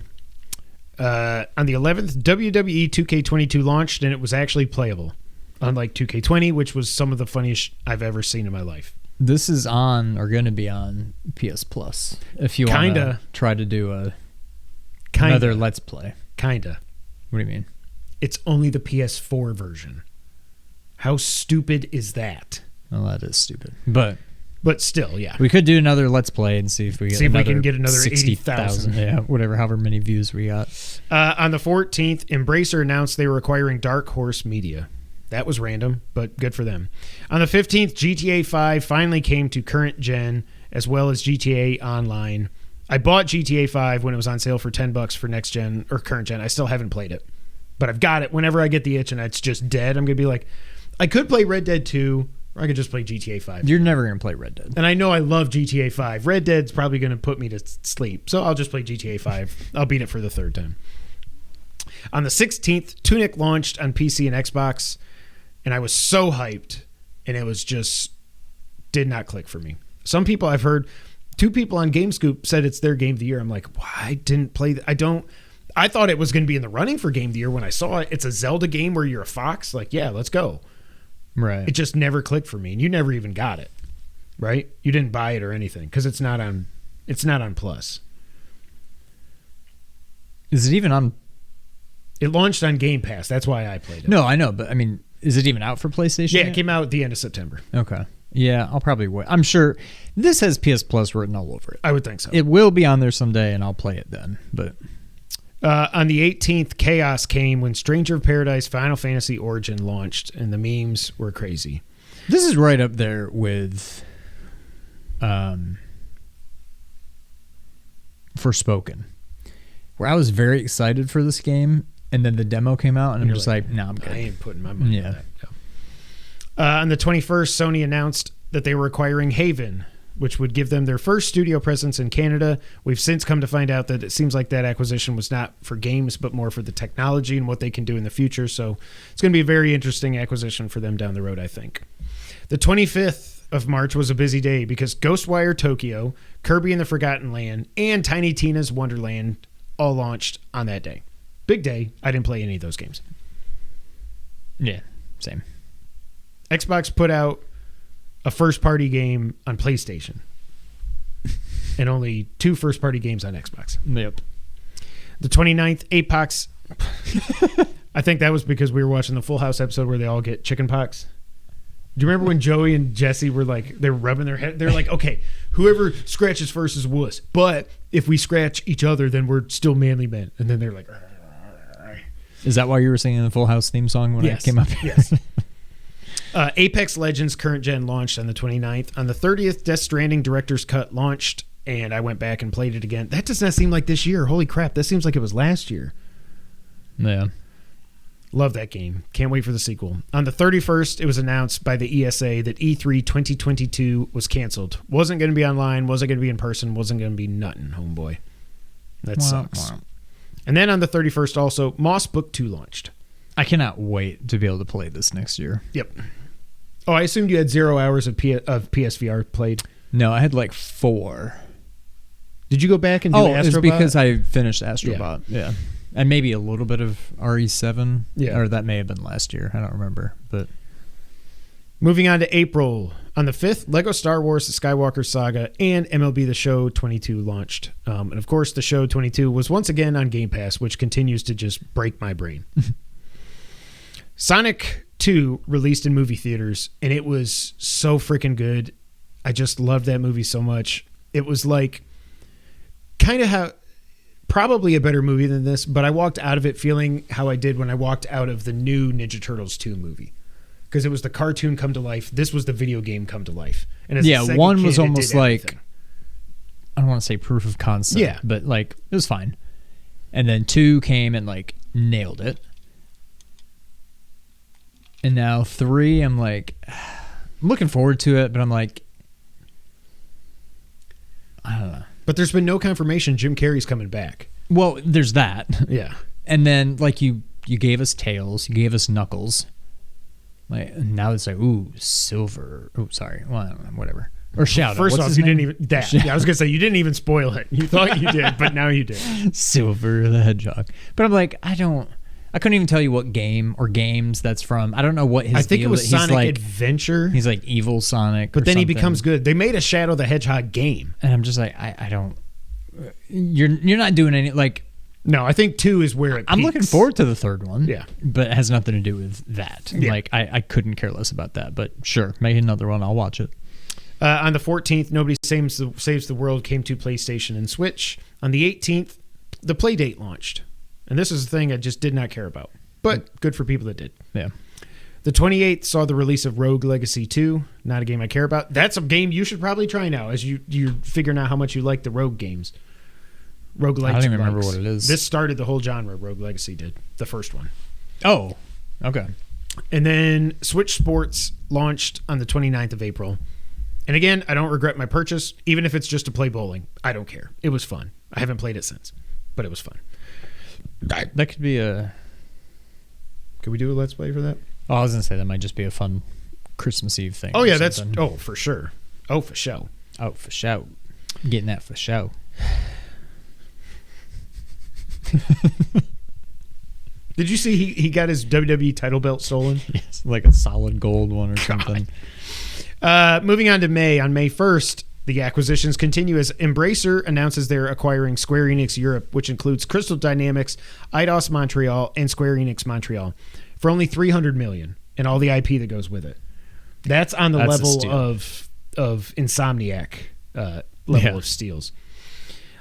On the 11th, WWE 2K22 launched, and it was actually playable, unlike 2K20, which was some of the funniest I've ever seen in my life. This is on, or going to be on, PS Plus. If you want to try to do another Let's Play. Kinda. What do you mean? It's only the PS4 version. How stupid is that? Well, that is stupid. But still, yeah. we could do another Let's Play and see if we can get another 60,000. Yeah, whatever, however many views we got. On the 14th, Embracer announced they were acquiring Dark Horse Media. That was random, but good for them. On the 15th, GTA 5 finally came to current gen, as well as GTA Online. I bought GTA 5 when it was on sale for $10 for next gen or current gen. I still haven't played it, but I've got it. Whenever I get the itch and it's just dead, I'm gonna be like, I could play Red Dead 2. Or I could just play GTA 5. You're never going to play Red Dead. And I know I love GTA 5. Red Dead's probably going to put me to sleep. So I'll just play GTA 5. I'll beat it for the 3rd time. On the 16th, Tunic launched on PC and Xbox. And I was so hyped. And it was just did not click for me. Some people I've heard, 2 people on GameScoop said it's their game of the year. I'm like, why? I didn't play. I thought it was going to be in the running for game of the year when I saw it. It's a Zelda game where you're a fox. Like, yeah, let's go. Right. It just never clicked for me, and you never even got it, right? You didn't buy it or anything because it's not on Plus. Is it even on? It launched on Game Pass. That's why I played it. No, I know, but I mean, is it even out for PlayStation? Yeah, yet? It came out at the end of September. Okay. Yeah, I'll probably wait. I'm sure this has PS Plus written all over it. I would think so. It will be on there someday, and I'll play it then. But on the 18th, chaos came when Stranger of Paradise Final Fantasy Origin launched, and the memes were crazy. This is right up there with Forspoken, where I was very excited for this game, and then the demo came out, and I'm just like, no, I'm good. I ain't putting my money on that. No. On the 21st, Sony announced that they were acquiring Haven, which would give them their first studio presence in Canada. We've since come to find out that it seems like that acquisition was not for games, but more for the technology and what they can do in the future. So it's going to be a very interesting acquisition for them down the road, I think. The 25th of March was a busy day because Ghostwire Tokyo, Kirby and the Forgotten Land, and Tiny Tina's Wonderland all launched on that day. Big day. I didn't play any of those games. Yeah, same. Xbox put out a first-party game on PlayStation and only 2 first-party games on Xbox. Yep. The 29th, Apex. I think that was because we were watching the Full House episode where they all get chicken pox. Do you remember when Joey and Jesse were like, they're rubbing their head? They're like, okay, whoever scratches first is wuss. But if we scratch each other, then we're still manly men. And then they're like... Is that why you were singing the Full House theme song when it came up? Yes. Apex Legends current gen launched on the 29th. On the 30th, Death Stranding Director's Cut launched, and I went back and played it again. That does not seem like this year. Holy crap, that seems like it was last year. Yeah. Love that game. Can't wait for the sequel. On the 31st, it was announced by the ESA that E3 2022 was canceled. Wasn't going to be online, wasn't going to be in person, wasn't going to be nothing, homeboy. That sucks. And then on the 31st also, Moss Book 2 launched. I cannot wait to be able to play this next year. Yep. Oh, I assumed you had 0 hours of PSVR played. No, I had like 4. Did you go back and do Astrobot? It's because I finished Astrobot. Yeah. And maybe a little bit of RE7. Yeah. Or that may have been last year. I don't remember. But moving on to April. On the 5th, Lego Star Wars The Skywalker Saga and MLB The Show 22 launched. And of course, The Show 22 was once again on Game Pass, which continues to just break my brain. Sonic 2 released in movie theaters, and it was so freaking good. I just loved that movie so much. It was like kind of how probably a better movie than this, but I walked out of it feeling how I did when I walked out of the new Ninja Turtles 2 movie. Because it was the cartoon come to life. This was the video game come to life. And as yeah, a second one kid, was it almost did like, everything. I don't want to say proof of concept, Yeah. but like it was fine. And then 2 came and like nailed it. And now 3, I'm like, I'm looking forward to it, but I'm like, I don't know. But there's been no confirmation Jim Carrey's coming back. Well, there's that. Yeah. And then like you gave us Tails, you gave us Knuckles. Like now it's like, ooh, Silver. Oh, sorry. Well, I don't know, whatever. Or Shadow. First What's off, his you name? didn't even that. Yeah, I was gonna say you didn't even spoil it. You thought you did, but now you did. Silver the Hedgehog. But I'm like, I couldn't even tell you what game or games that's from. I don't know what his I think deal it was is. He's Sonic like, Adventure. he's like evil Sonic. But or then he something. becomes good. They made a Shadow the Hedgehog game. And I'm just like, I don't. You're not doing any like. No, I think 2 is where it I'm peaks. looking forward to the 3rd one. Yeah. But it has nothing to do with that. Yeah. Like I couldn't care less about that. But sure, make another one. I'll watch it. On the 14th, Nobody Saves the World came to PlayStation and Switch. On the 18th, the Playdate launched. And this is the thing I just did not care about. But good for people that did. Yeah. The 28th saw the release of Rogue Legacy 2. Not a game I care about. That's a game you should probably try now as you're figuring out how much you like the Rogue games. Rogue Legacy. I don't even remember what it is. This started the whole genre, Rogue Legacy did. The first one. Oh, okay. And then Switch Sports launched on the 29th of April. And again, I don't regret my purchase, even if it's just to play bowling. I don't care. It was fun. I haven't played it since, but it was fun. That could be a. Could we do a Let's Play for that? Oh, I was gonna say that might just be a fun Christmas Eve thing. Oh, or yeah, that's... something. Oh, for sure. Oh, for sure. Oh, for show. Getting that for show. Did you see he got his WWE title belt stolen? Yes, like a solid gold one or something. Moving on to May. On May 1st, the acquisitions continue as Embracer announces they're acquiring Square Enix Europe, which includes Crystal Dynamics, Eidos Montreal, and Square Enix Montreal, for only $300 million and all the IP that goes with it. That's on the That's a level steal. of Insomniac level of steals.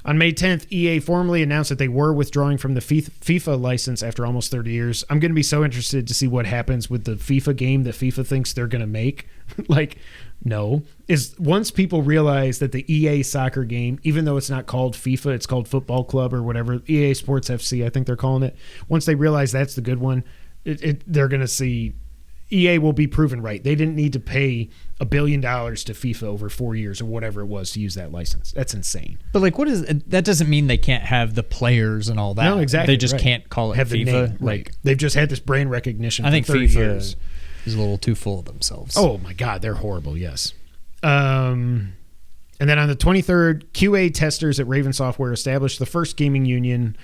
On May 10th, EA formally announced that they were withdrawing from the FIFA license after almost 30 years. I'm going to be so interested to see what happens with the FIFA game that FIFA thinks they're going to make. Like, no. Is once people realize that the EA soccer game, even though it's not called FIFA, it's called Football Club or whatever, EA Sports FC, I think they're calling it. Once they realize that's the good one, they're going to see... EA will be proven right. They didn't need to pay $1 billion to FIFA over 4 years or whatever it was to use that license. That's insane. But like, what is that? Doesn't mean they can't have the players and all that. No, exactly. They just right. can't call it have FIFA. the name, Like, right. They've just had this brand recognition. I think for 30 FIFA years. is a little too full of themselves. Oh my God, they're horrible. Yes. And then on the 23rd, QA testers at Raven Software established the first gaming union.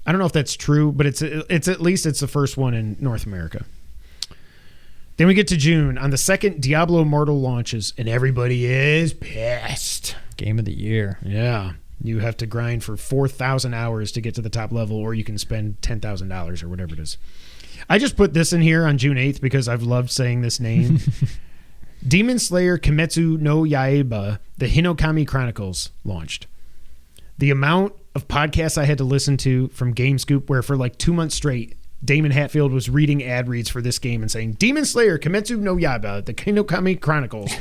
I don't know if that's true, but it's at least it's the first one in North America. Then we get to June. On the 2nd, Diablo Immortal launches, and everybody is pissed. Game of the year. Yeah. You have to grind for 4,000 hours to get to the top level, or you can spend $10,000 or whatever it is. I just put this in here on June 8th because I've loved saying this name. Demon Slayer Kimetsu no Yaiba, the Hinokami Chronicles, launched. The amount of podcasts I had to listen to from GameScoop where for like 2 months straight, Damon Hatfield was reading ad reads for this game and saying, Demon Slayer Kimetsu no Yaiba, the Hinokami Chronicles,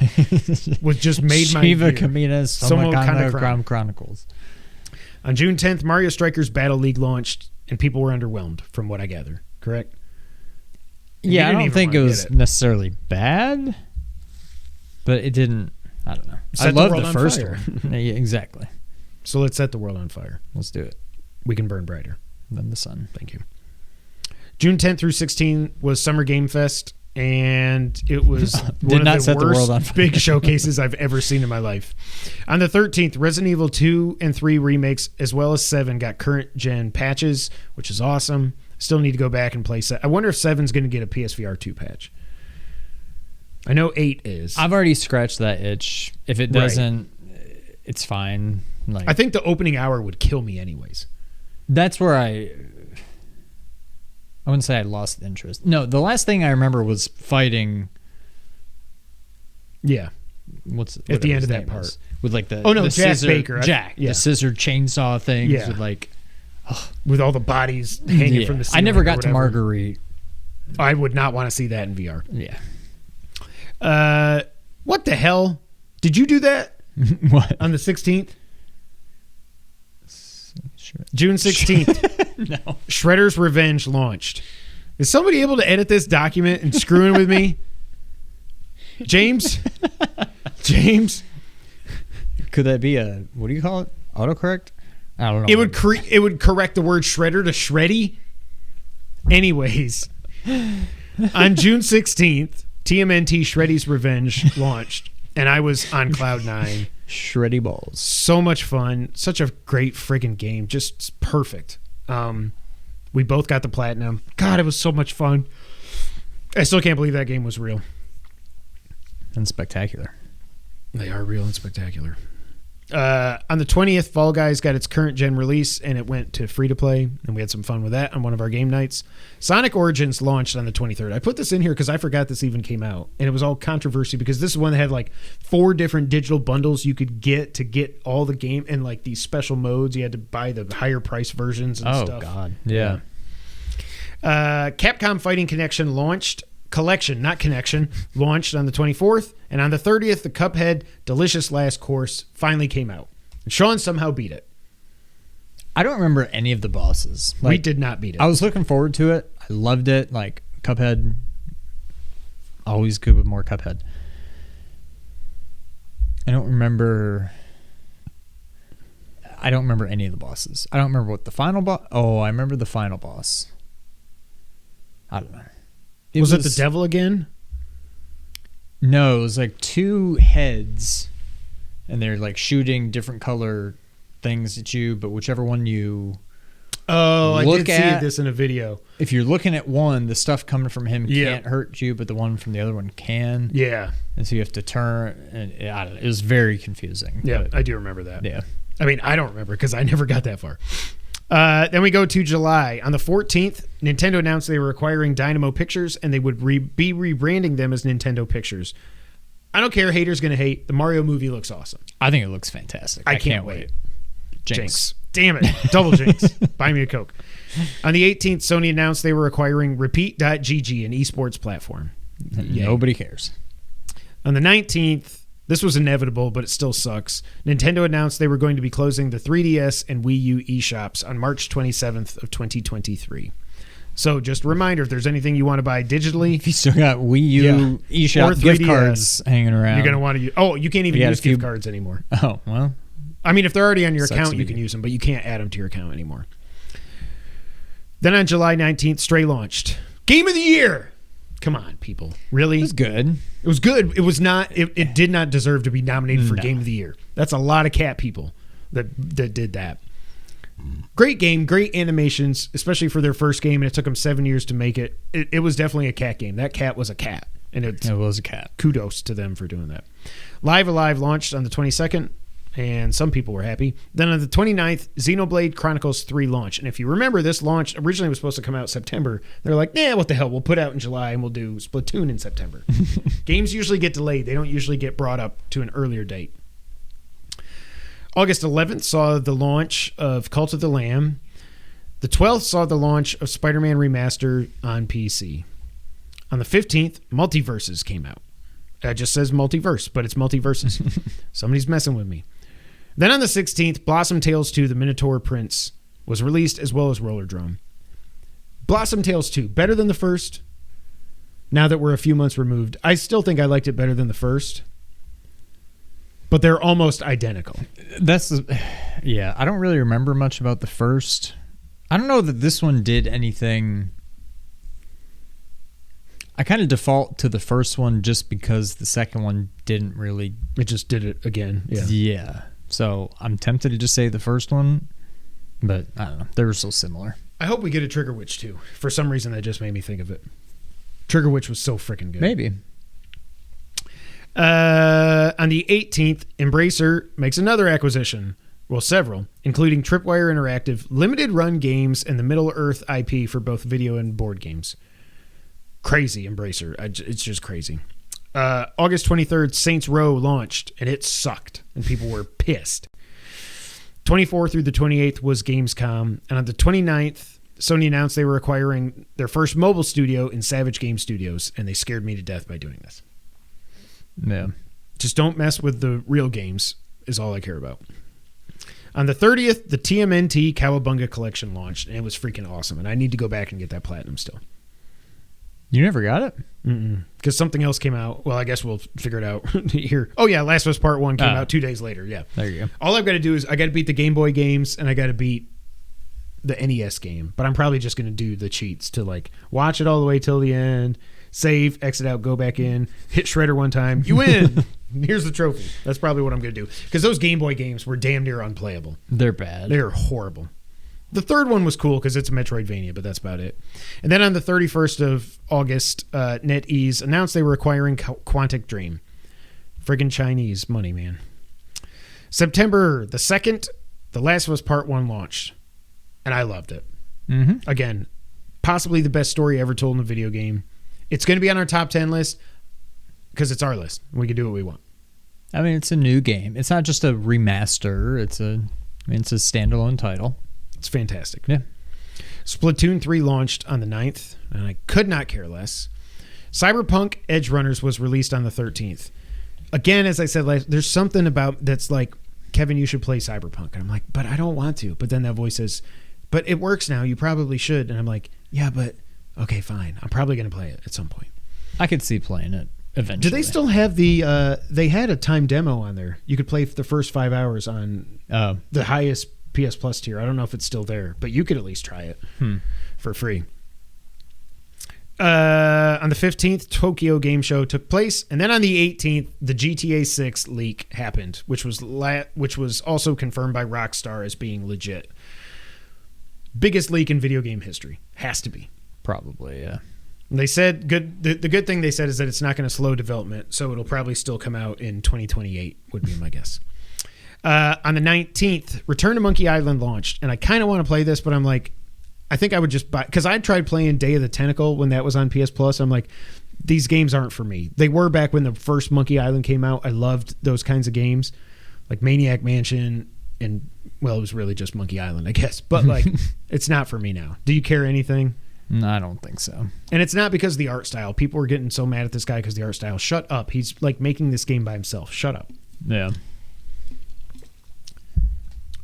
was just made my Shiva year. Kaminas Somo Chronicles. On June 10th, Mario Strikers Battle League launched, and people were underwhelmed, from what I gather. Correct? And Yeah, I you didn't don't even think it wanna was get it. necessarily bad, but it didn't. I don't know. Set I the love world the on first fire. one. Yeah, exactly. So let's set the world on fire. Let's do it. We can burn brighter. than the sun. Thank you. June 10th through 16th was Summer Game Fest, and it was one of the worst big showcases I've ever seen in my life. On the 13th, Resident Evil 2 and 3 remakes, as well as 7, got current-gen patches, which is awesome. Still need to go back and play 7. I wonder if 7's going to get a PSVR 2 patch. I know 8 is. I've already scratched that itch. If it doesn't, it's fine. Like, I think the opening hour would kill me anyways. That's where I wouldn't say I lost interest. No, the last thing I remember was fighting. Yeah. What's at the end of that part is, with like the Jack scissor, Baker. The scissor chainsaw things with like with all the bodies hanging from the ceiling. I never got to Marguerite. I would not want to see that in VR. Yeah. What the hell? Did you do that? What? On the 16th? June 16th. No. Shredder's Revenge launched. Is somebody able to edit this document and screw in with me? James? Could that be a, what do you call it? Autocorrect? I don't know. It would correct the word shredder to shreddy. Anyways, on June 16th, TMNT Shreddy's Revenge launched, and I was on cloud 9. Shreddy balls. So much fun. Such a great friggin' game. Just perfect. We both got the platinum. God, it was so much fun. I still can't believe that game was real. And spectacular. They are real and spectacular. On the 20th, Fall Guys got its current gen release, and it went to free to play, and we had some fun with that on one of our game nights. Sonic Origins launched on the 23rd. I put this in here because I forgot this even came out, and it was all controversy because this is one that had like 4 different digital bundles you could get to get all the game and like these special modes. You had to buy the higher price versions and stuff. Oh God, yeah. Capcom Fighting Connection launched. Collection, not Connection, launched on the 24th, and on the 30th, the Cuphead Delicious Last Course finally came out. And Sean somehow beat it. I don't remember any of the bosses. We did not beat it. I was looking forward to it. I loved it. Like Cuphead, always good with more Cuphead. I don't remember any of the bosses. I don't remember what the final boss. Oh, I remember the final boss. I don't know. Was it the devil again? No, it was like 2 heads, and they're like shooting different color things at you, but whichever one you I did see this in a video. If you're looking at one, the stuff coming from him can't hurt you, but the one from the other one can. Yeah. And so you have to turn, and I don't know, it was very confusing. Yeah, I do remember that. Yeah. I mean, I don't remember because I never got that far. Then we go to July. On the 14th, Nintendo announced they were acquiring Dynamo Pictures, and they would be rebranding them as Nintendo Pictures. I don't care. Haters going to hate. The Mario movie looks awesome. I think it looks fantastic. I can't wait. Jinx. Damn it. Double jinx. Buy me a Coke. On the 18th, Sony announced they were acquiring Repeat.gg, an esports platform. Nobody cares. On the 19th, this was inevitable, but it still sucks. Nintendo announced they were going to be closing the 3DS and Wii U eShops on March 27th of 2023. So just a reminder, if there's anything you want to buy digitally. If you still got Wii U eShop gift cards hanging around. You're going to want to use. Oh, you can't even use gift cards anymore. Oh, well. I mean, if they're already on your account, you can use them, but you can't add them to your account anymore. Then on July 19th, Stray launched. Game of the Year! Come on, people. Really? It was good. It was good. It was not. It did not deserve to be nominated for Game of the Year. That's a lot of cat people that did that. Great game, great animations, especially for their first game, and it took them 7 years to make it. It was definitely a cat game. That cat was a cat. And it was a cat. Kudos to them for doing that. Live Alive launched on the 22nd. And some people were happy. Then on the 29th, Xenoblade Chronicles 3 launched. And if you remember, this launch originally was supposed to come out September. They're like, what the hell? We'll put out in July and we'll do Splatoon in September. Games usually get delayed. They don't usually get brought up to an earlier date. August 11th saw the launch of Cult of the Lamb. The 12th saw the launch of Spider-Man Remastered on PC. On the 15th, Multiverses came out. It just says multiverse, but it's multiverses. Somebody's messing with me. Then on the 16th, Blossom Tales 2, The Minotaur Prince, was released, as well as Roller Drome. Blossom Tales 2, better than the first. Now that we're a few months removed, I still think I liked it better than the first. But they're almost identical. I don't really remember much about the first. I don't know that this one did anything. I kind of default to the first one just because the second one didn't really. It just did it again. Yeah. Yeah. So I'm tempted to just say the first one, but I don't know. They were so similar. I hope we get a Trigger Witch too. For some reason, that just made me think of it. Trigger Witch was so freaking good. Maybe. On the 18th, Embracer makes another acquisition. Well, several, including Tripwire Interactive, limited run games, and the Middle-earth IP for both video and board games. Crazy, Embracer. It's just crazy. August 23rd, Saints Row launched, and it sucked, and people were pissed. 24th through the 28th was Gamescom, and on the 29th, Sony announced they were acquiring their first mobile studio in Savage Game Studios, and they scared me to death by doing this. Yeah. Just don't mess with the real games is all I care about. On the 30th, the TMNT Cowabunga Collection launched, and it was freaking awesome, and I need to go back and get that platinum still. You never got it? Because something else came out. Well, I guess we'll figure it out here. Oh, yeah, Last of Us Part 1 came out 2 days later. Yeah. There you go. All I've got to do is I got to beat the Game Boy games, and I got to beat the NES game. But I'm probably just going to do the cheats to, like, watch it all the way till the end, save, exit out, go back in, hit Shredder one time. You win. Here's the trophy. That's probably what I'm going to do. Because those Game Boy games were damn near unplayable. They're bad. They're horrible. The third one was cool because it's a Metroidvania, but that's about it. And then on the 31st of August, NetEase announced they were acquiring Quantic Dream. Friggin' Chinese money, man. September the 2nd, The Last of Us Part 1 launched. And I loved it. Mm-hmm. Again, possibly the best story ever told in a video game. It's going to be on our top 10 list because it's our list. We can do what we want. I mean, it's a new game. It's not just a remaster. It's a standalone title. It's fantastic. Yeah. Splatoon 3 launched on the 9th, and I could not care less. Cyberpunk Edge Runners was released on the 13th. Again, as I said, there's something about that's like, Kevin, you should play Cyberpunk. And I'm like, but I don't want to. But then that voice says, but it works now. You probably should. And I'm like, yeah, but okay, fine. I'm probably going to play it at some point. I could see playing it eventually. Do they still have they had a time demo on there. You could play the first 5 hours on the highest PS Plus tier. I don't know if it's still there, but you could at least try it for free. On the 15th, Tokyo Game Show took place, and then on the 18th, the GTA 6 leak happened, which was also confirmed by Rockstar as being legit. Biggest leak in video game history. Has to be. Probably, yeah. They said the good thing they said is that it's not going to slow development, so it'll probably still come out in 2028 would be my guess. On the 19th, Return to Monkey Island launched, and I kind of want to play this, but I'm like, I think I would just buy, because I tried playing Day of the Tentacle when that was on PS Plus. I'm like, these games aren't for me. They were back when the first Monkey Island came out. I loved those kinds of games, like Maniac Mansion, and well, it was really just Monkey Island, I guess. But like, it's not for me now. Do you care anything? No, I don't think so. And it's not because of the art style. People were getting so mad at this guy because the art style. Shut up. He's like making this game by himself. Shut up. Yeah.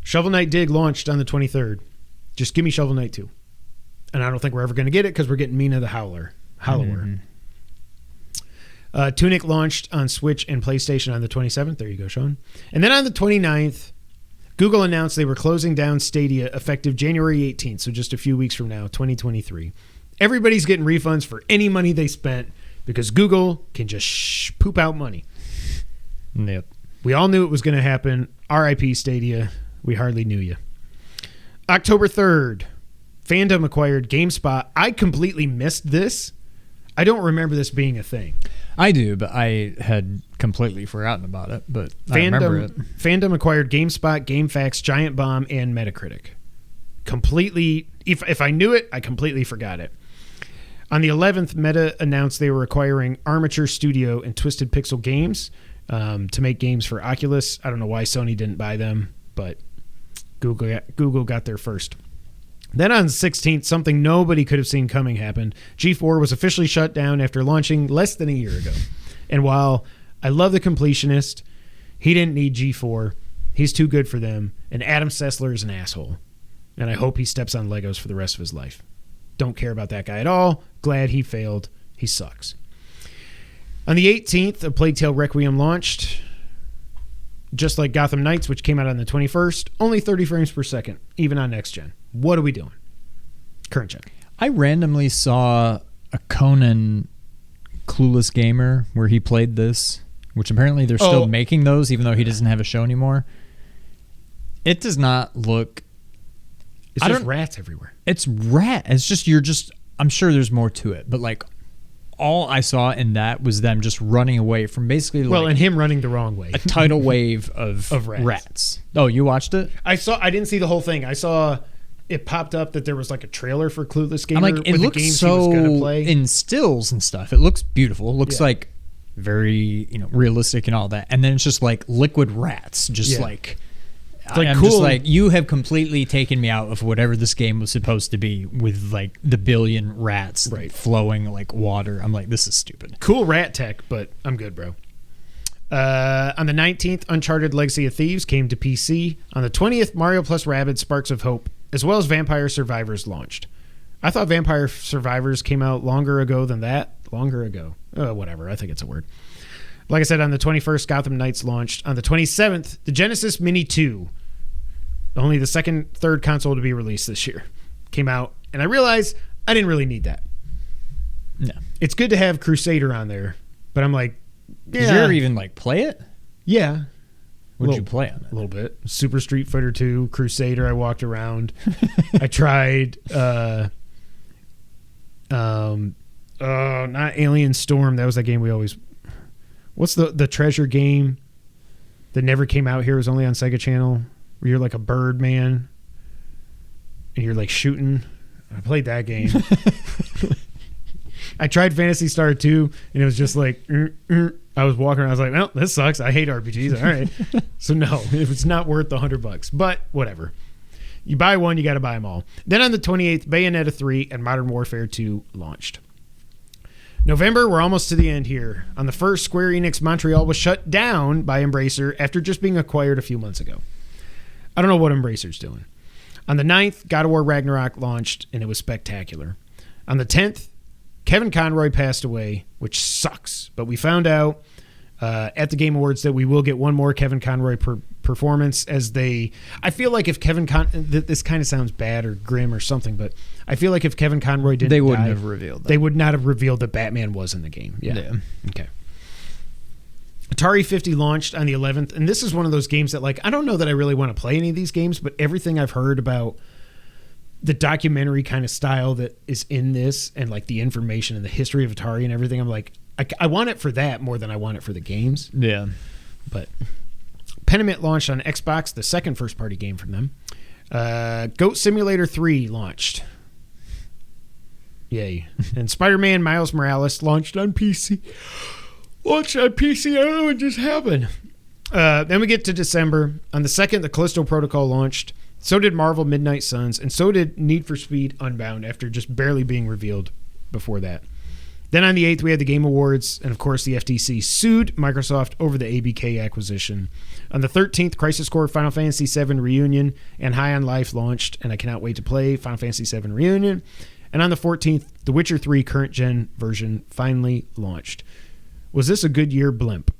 Shovel Knight Dig launched on the 23rd. Just give me Shovel Knight 2. And I don't think we're ever going to get it because we're getting Mina the Howler. Hollower. Mm-hmm. Tunic launched on Switch and PlayStation on the 27th. There you go, Sean. And then on the 29th, Google announced they were closing down Stadia effective January 18th, so just a few weeks from now, 2023. Everybody's getting refunds for any money they spent because Google can just poop out money. Yep. We all knew it was going to happen. RIP Stadia. We hardly knew you. October 3rd, Fandom acquired GameSpot. I completely missed this. I don't remember this being a thing. I do, but I had completely forgotten about it. But I remember it. Fandom acquired GameSpot, GameFAQs, Giant Bomb, and Metacritic. Completely. If I knew it, I completely forgot it. On the 11th, Meta announced they were acquiring Armature Studio and Twisted Pixel Games to make games for Oculus. I don't know why Sony didn't buy them, but Google got there first. Then on the 16th, something nobody could have seen coming happened. G4 was officially shut down after launching less than a year ago. And while I love The Completionist, he didn't need G4. He's too good for them. And Adam Sessler is an asshole. And I hope he steps on Legos for the rest of his life. Don't care about that guy at all. Glad he failed. He sucks. On the 18th, A Plague Tale Requiem launched. Just like Gotham Knights, which came out on the 21st, only 30 frames per second, even on next gen. What are we doing? Current gen. I randomly saw a Conan Clueless Gamer where he played this, which apparently they're still making those, even though he doesn't have a show anymore. It does not look... It's just rats everywhere. It's just, I'm sure there's more to it, but like all I saw in that was them just running away from basically and him running the wrong way. A tidal wave of rats. Oh, you watched it? I didn't see the whole thing. I saw it popped up that there was like a trailer for Clueless Gamer. I'm like, it looks games so he was gonna play. in stills and stuff. It looks beautiful. It looks like very, realistic and all that. And then it's just like liquid rats, just like... I'm just like, you have completely taken me out of whatever this game was supposed to be with like the billion rats flowing like water. I'm like, this is stupid. Cool rat tech, but I'm good, bro. On the 19th, Uncharted Legacy of Thieves came to PC. On the 20th, Mario plus Rabbids Sparks of Hope, as well as Vampire Survivors launched. I thought Vampire Survivors came out longer ago than that. Longer ago. Whatever. I think it's a word. Like I said, on the 21st, Gotham Knights launched. On the 27th, the Genesis Mini 2, only the third console to be released this year, came out. And I realized I didn't really need that. No. It's good to have Crusader on there, but I'm like, yeah. Did you ever even like play it? Yeah. What did you play on it? A little bit. Super Street Fighter 2, Crusader, I walked around. I tried, not Alien Storm. That was that game we always... What's the treasure game that never came out here? It was only on Sega Channel, where you're like a bird man and you're like shooting. I played that game. I tried Phantasy Star 2, and it was just like, I was walking around. I was like, well, this sucks. I hate RPGs. All right. So no, it was not worth the $100, but whatever. You buy one, you got to buy them all. Then on the 28th, Bayonetta 3 and Modern Warfare 2 launched. November, we're almost to the end here. On the 1st, Square Enix Montreal was shut down by Embracer after just being acquired a few months ago. I don't know what Embracer's doing. On the 9th, God of War Ragnarok launched, and it was spectacular. On the 10th, Kevin Conroy passed away, which sucks. But we found out at the Game Awards that we will get one more Kevin Conroy performance as they... I feel like if this kind of sounds bad or grim or something, but I feel like if Kevin Conroy didn't They wouldn't have revealed that. They would not have revealed that Batman was in the game. Yeah. Okay. Atari 50 launched on the 11th, and this is one of those games that, like, I don't know that I really want to play any of these games, but everything I've heard about the documentary kind of style that is in this and, like, the information and the history of Atari and everything, I'm like, I want it for that more than I want it for the games. Yeah. But Pentiment launched on Xbox, the second first-party game from them. Goat Simulator 3 launched. Yay. And Spider-Man Miles Morales launched on PC. I don't know what just happened. Then we get to December. On the 2nd, the Callisto Protocol launched. So did Marvel Midnight Suns. And so did Need for Speed Unbound after just barely being revealed before that. Then on the 8th, we had the Game Awards. And, of course, the FTC sued Microsoft over the ABK acquisition. On the 13th, Crisis Core Final Fantasy VII Reunion and High on Life launched. And I cannot wait to play Final Fantasy VII Reunion. And on the 14th, The Witcher 3 current gen version finally launched. Was this a good year, blimp?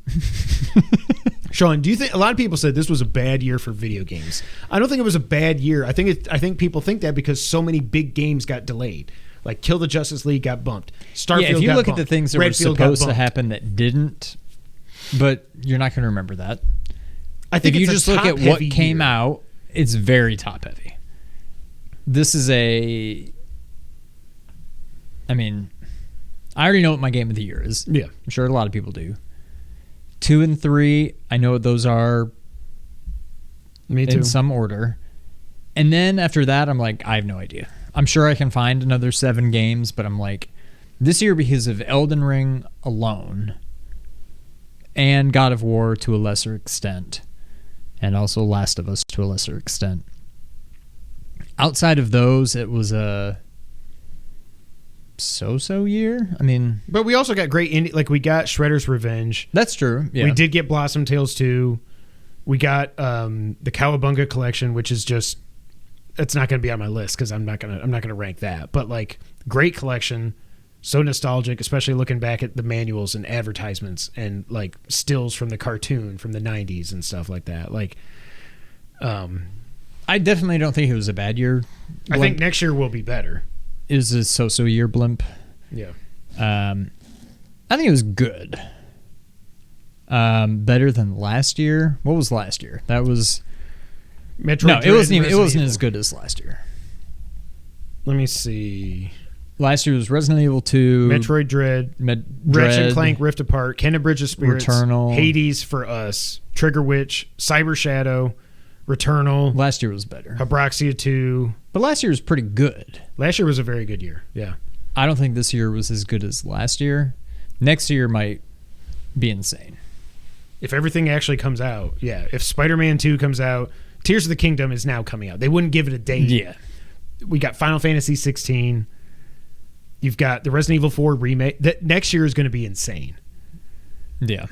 Sean, do you think... A lot of people said this was a bad year for video games. I don't think it was a bad year. I think people think that because so many big games got delayed. Like Kill the Justice League got bumped. Starfield got bumped. Yeah, if you look at the things that were supposed to happen that didn't, but you're not going to remember that. I think if you just look at what came out, it's very top heavy. This is I mean, I already know what my game of the year is. Yeah. I'm sure a lot of people do. 2 and 3, I know what those are. Me too. In some order. And then after that, I'm like, I have no idea. I'm sure I can find another 7 games, but I'm like, this year because of Elden Ring alone and God of War to a lesser extent, and also Last of Us to a lesser extent. Outside of those, it was a so-so year. I mean... But we also got great indie... Like, we got Shredder's Revenge. That's true, yeah. We did get Blossom Tales 2. We got the Cowabunga Collection, which is just... It's not going to be on my list because I'm not gonna rank that. But, like, great collection. So nostalgic, especially looking back at the manuals and advertisements and, like, stills from the cartoon from the 90s and stuff like that. Like... I definitely don't think it was a bad year. I think next year will be better. it was a so-so year blimp. Yeah. I think it was good. Better than last year. What was last year? That was Metroid no. Dread It wasn't Evil. as good as last year. Let me see. Last year was Resident Evil 2, Metroid Dread, Ratchet and Clank Rift Apart, Kena Bridge of Spirits, Returnal, Hades for Us, Trigger Witch, Cyber Shadow, Returnal. Last year was better. Abraxia 2. But last year was pretty good. Last year was a very good year. Yeah. I don't think this year was as good as last year. Next year might be insane. If everything actually comes out, yeah. If Spider-Man 2 comes out, Tears of the Kingdom is now coming out. They wouldn't give it a date. Yeah. We got Final Fantasy 16. You've got the Resident Evil 4 remake. That next year is going to be insane. Yeah.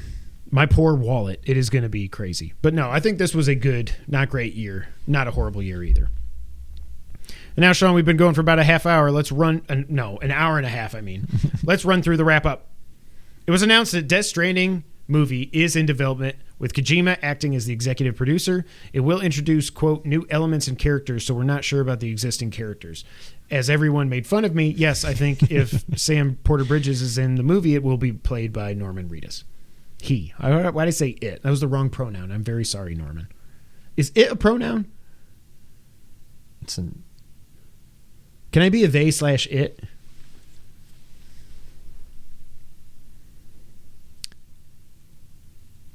My poor wallet. It is going to be crazy. But no, I think this was a good, not great year. Not a horrible year either. And now, Sean, we've been going for about a half hour. Let's run, an hour and a half, I mean. Let's run through the wrap-up. It was announced that Death Stranding movie is in development, with Kojima acting as the executive producer. It will introduce, quote, new elements and characters, so we're not sure about the existing characters. As everyone made fun of me, yes, I think if Sam Porter Bridges is in the movie, it will be played by Norman Reedus. He. Why did I say it? That was the wrong pronoun. I'm very sorry, Norman. Is it a pronoun? Can I be a they/it?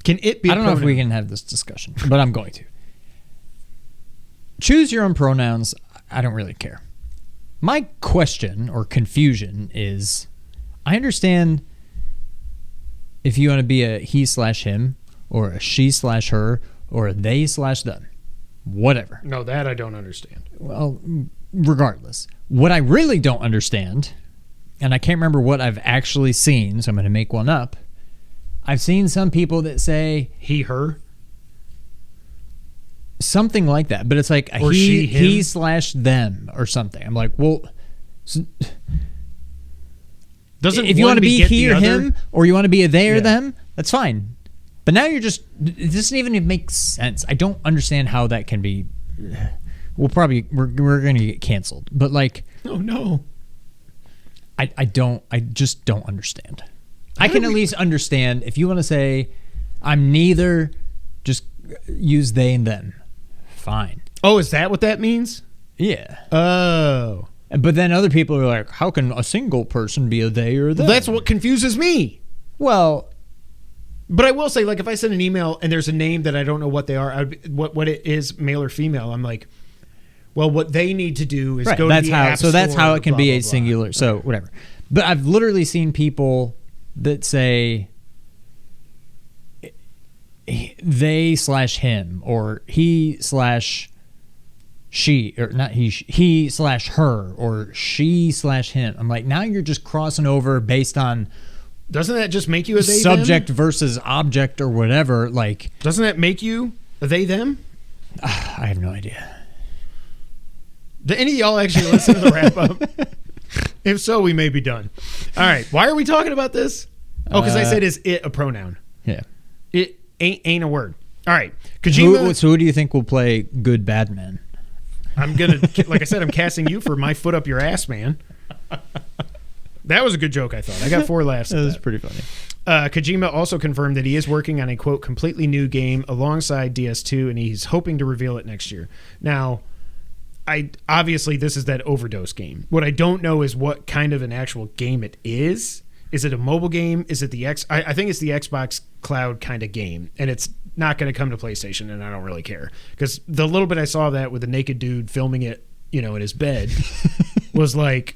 Can it be a I don't know if pronoun? we can have this discussion, but I'm going to. Choose your own pronouns. I don't really care. My question or confusion is, I understand if you want to be a he/him or a she/her or a they/them. Whatever. No, that I don't understand. Well, regardless. What I really don't understand, and I can't remember what I've actually seen, so I'm going to make one up. I've seen some people that say He, her. something like that, but it's like a Or she, him. he/them or something. I'm like, well, Doesn't if you one want to be beget he the or other? him, or you want to be a they or Yeah. them, that's fine. But now you're just, it doesn't even make sense. I don't understand how that can be. We're going to get canceled. But like, Oh no. I just don't understand. I can at least understand if you want to say I'm neither, just use they and them. Fine. Oh, is that what that means? Yeah. Oh. But then other people are like, how can a single person be a they or them? Well, that's what confuses me. Well, But I will say, like, if I send an email and there's a name that I don't know what they are, what it is, male or female, I'm like, well, what they need to do is right. go That's to the how. app So that's store, how it can blah, be blah, a blah. singular. So whatever. But I've literally seen people that say they/him or he/she or not he/her or she/him. I'm like, now you're just crossing over based on Doesn't that just make you a they subject them? versus object or whatever. Like, Doesn't that make you a they them? I have no idea. Do any of y'all actually listen to the wrap up? If so, we may be done. All right. Why are we talking about this? Oh, because I said, is it a pronoun? Yeah. It ain't a word. All right. Kojima. So who do you think will play good bad man? I'm going to, like I said, I'm casting you for my foot up your ass, man. That was a good joke, I thought. I got 4 laughs at That was that. pretty funny. Kojima also confirmed that he is working on a, quote, completely new game alongside DS2, and he's hoping to reveal it next year. Now, obviously this is that Overdose game. What I don't know is what kind of an actual game it is. Is it a mobile game? Is it I think it's the Xbox Cloud kind of game, and it's not going to come to PlayStation, and I don't really care. Because the little bit I saw of that with a naked dude filming it, in his bed, was like,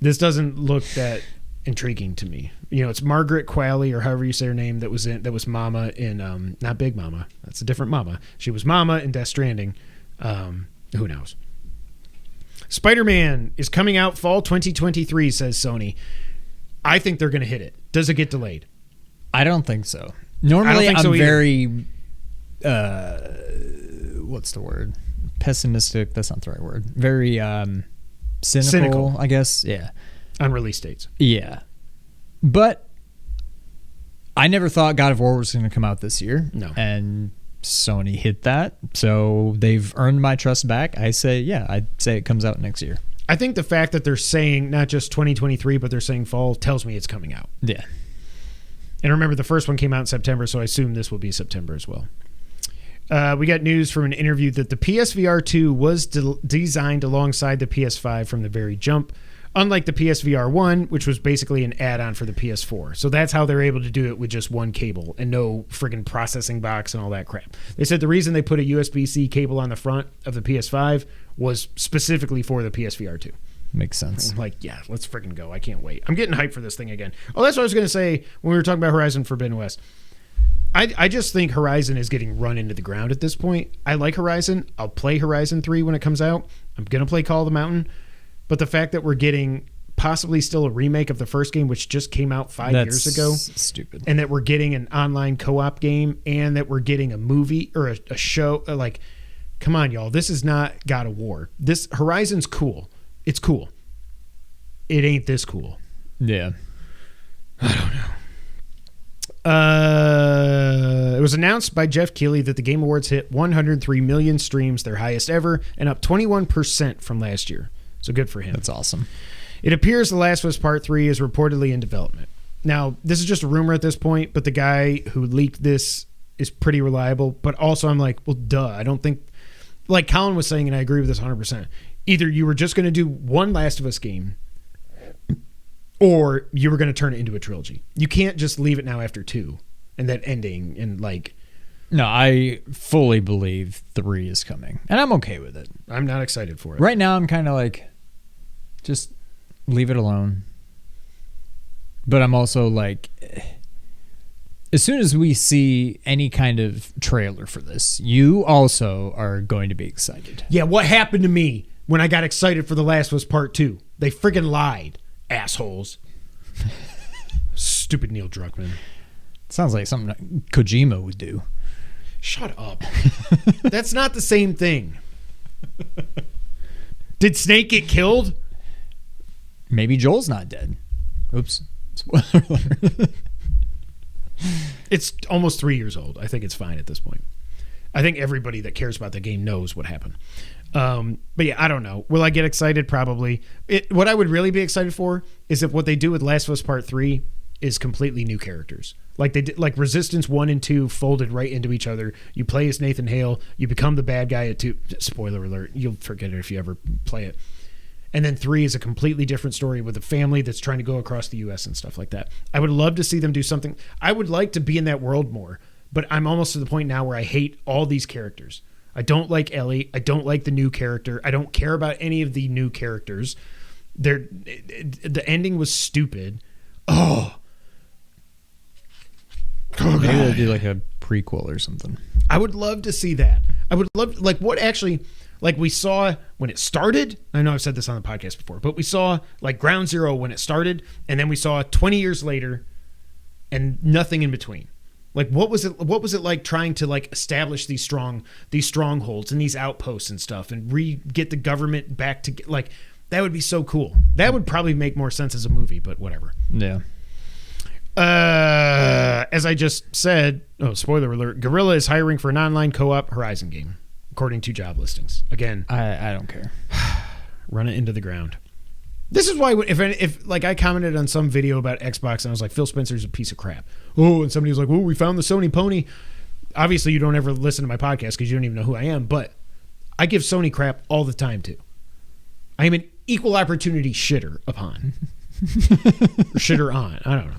this doesn't look that intriguing to me. It's Margaret Qualley, or however you say her name, that was Mama in not Big Mama. That's a different Mama. She was Mama in Death Stranding. Who knows? Spider-Man is coming out fall 2023, says Sony. I think they're going to hit it. Does it get delayed? I don't think so. Normally, think I'm so either. very, what's the word? Pessimistic. That's not the right word. Very cynical, I guess. Yeah. On release dates. Yeah. But I never thought God of War was going to come out this year. No. And Sony hit that. So they've earned my trust back. I'd say it comes out next year. I think the fact that they're saying not just 2023, but they're saying fall tells me it's coming out. Yeah. And remember, the first one came out in September, so I assume this will be September as well. We got news from an interview that the PSVR 2 was designed alongside the PS5 from the very jump, unlike the PSVR 1, which was basically an add-on for the PS4. So that's how they're able to do it with just one cable and no friggin' processing box and all that crap. They said the reason they put a USB-C cable on the front of the PS5 was specifically for the PSVR 2. Makes sense. I'm like, yeah, let's friggin' go. I can't wait. I'm getting hyped for this thing again. Oh, that's what I was going to say when we were talking about Horizon Forbidden West. I just think Horizon is getting run into the ground at this point. I like Horizon. I'll play Horizon 3 when it comes out. I'm going to play Call of the Mountain. But the fact that we're getting possibly still a remake of the first game, which just came out 5 years ago. Stupid. And that we're getting an online co-op game and that we're getting a movie or a show. Like, come on, y'all. This is not God of War. This Horizon's cool. It's cool. It ain't this cool. Yeah. I don't know. It was announced by Jeff Keighley that the Game Awards hit 103 million streams, their highest ever, and up 21% from last year. So good for him. That's awesome. It appears The Last of Us Part 3 is reportedly in development. Now, this is just a rumor at this point, but the guy who leaked this is pretty reliable. But also, I'm like, well, duh. I don't think, like Colin was saying, and I agree with this 100%. Either you were just going to do one Last of Us game, or you were going to turn it into a trilogy. You can't just leave it now after 2 and that ending and like. No, I fully believe 3 is coming, and I'm okay with it. I'm not excited for it. Right now, I'm kind of like, just leave it alone. But I'm also like, as soon as we see any kind of trailer for this, you also are going to be excited. Yeah, what happened to me when I got excited for The Last of Us Part 2? They friggin' lied. Assholes. Stupid Neil Druckmann. Sounds like something Kojima would do. Shut up. That's not the same thing. Did Snake get killed? Maybe Joel's not dead. Oops. Spoiler alert. It's almost 3 years old. I think it's fine at this point. I think everybody that cares about the game knows what happened. But yeah, I don't know. Will I get excited? Probably. What I would really be excited for is if what they do with Last of Us Part 3 is completely new characters. Like they did, like Resistance 1 and 2 folded right into each other. You play as Nathan Hale. You become the bad guy at 2. Spoiler alert. You'll forget it if you ever play it. And then 3 is a completely different story with a family that's trying to go across the U.S. and stuff like that. I would love to see them do something. I would like to be in that world more, but I'm almost to the point now where I hate all these characters. I don't like Ellie. I don't like the new character. I don't care about any of the new characters. The ending was stupid. Oh. Maybe they'll do like a prequel or something. I would love to see that. I would love, like, what actually, like, we saw when it started. I know I've said this on the podcast before, but we saw, like, Ground Zero when it started, and then we saw 20 years later and nothing in between. Like, what was it like trying to, like, establish these strongholds and these outposts and stuff and get the government back to, like, that would be so cool. That would probably make more sense as a movie, but whatever. Yeah. As I just said, spoiler alert, Guerrilla is hiring for an online co-op Horizon game, according to job listings. Again, I don't care. Run it into the ground. This is why if like I commented on some video about Xbox and I was like, Phil Spencer's a piece of crap. Oh, and somebody was like, oh, we found the Sony pony. Obviously, you don't ever listen to my podcast because you don't even know who I am, but I give Sony crap all the time too. I am an equal opportunity shitter upon. Or shitter on. I don't know.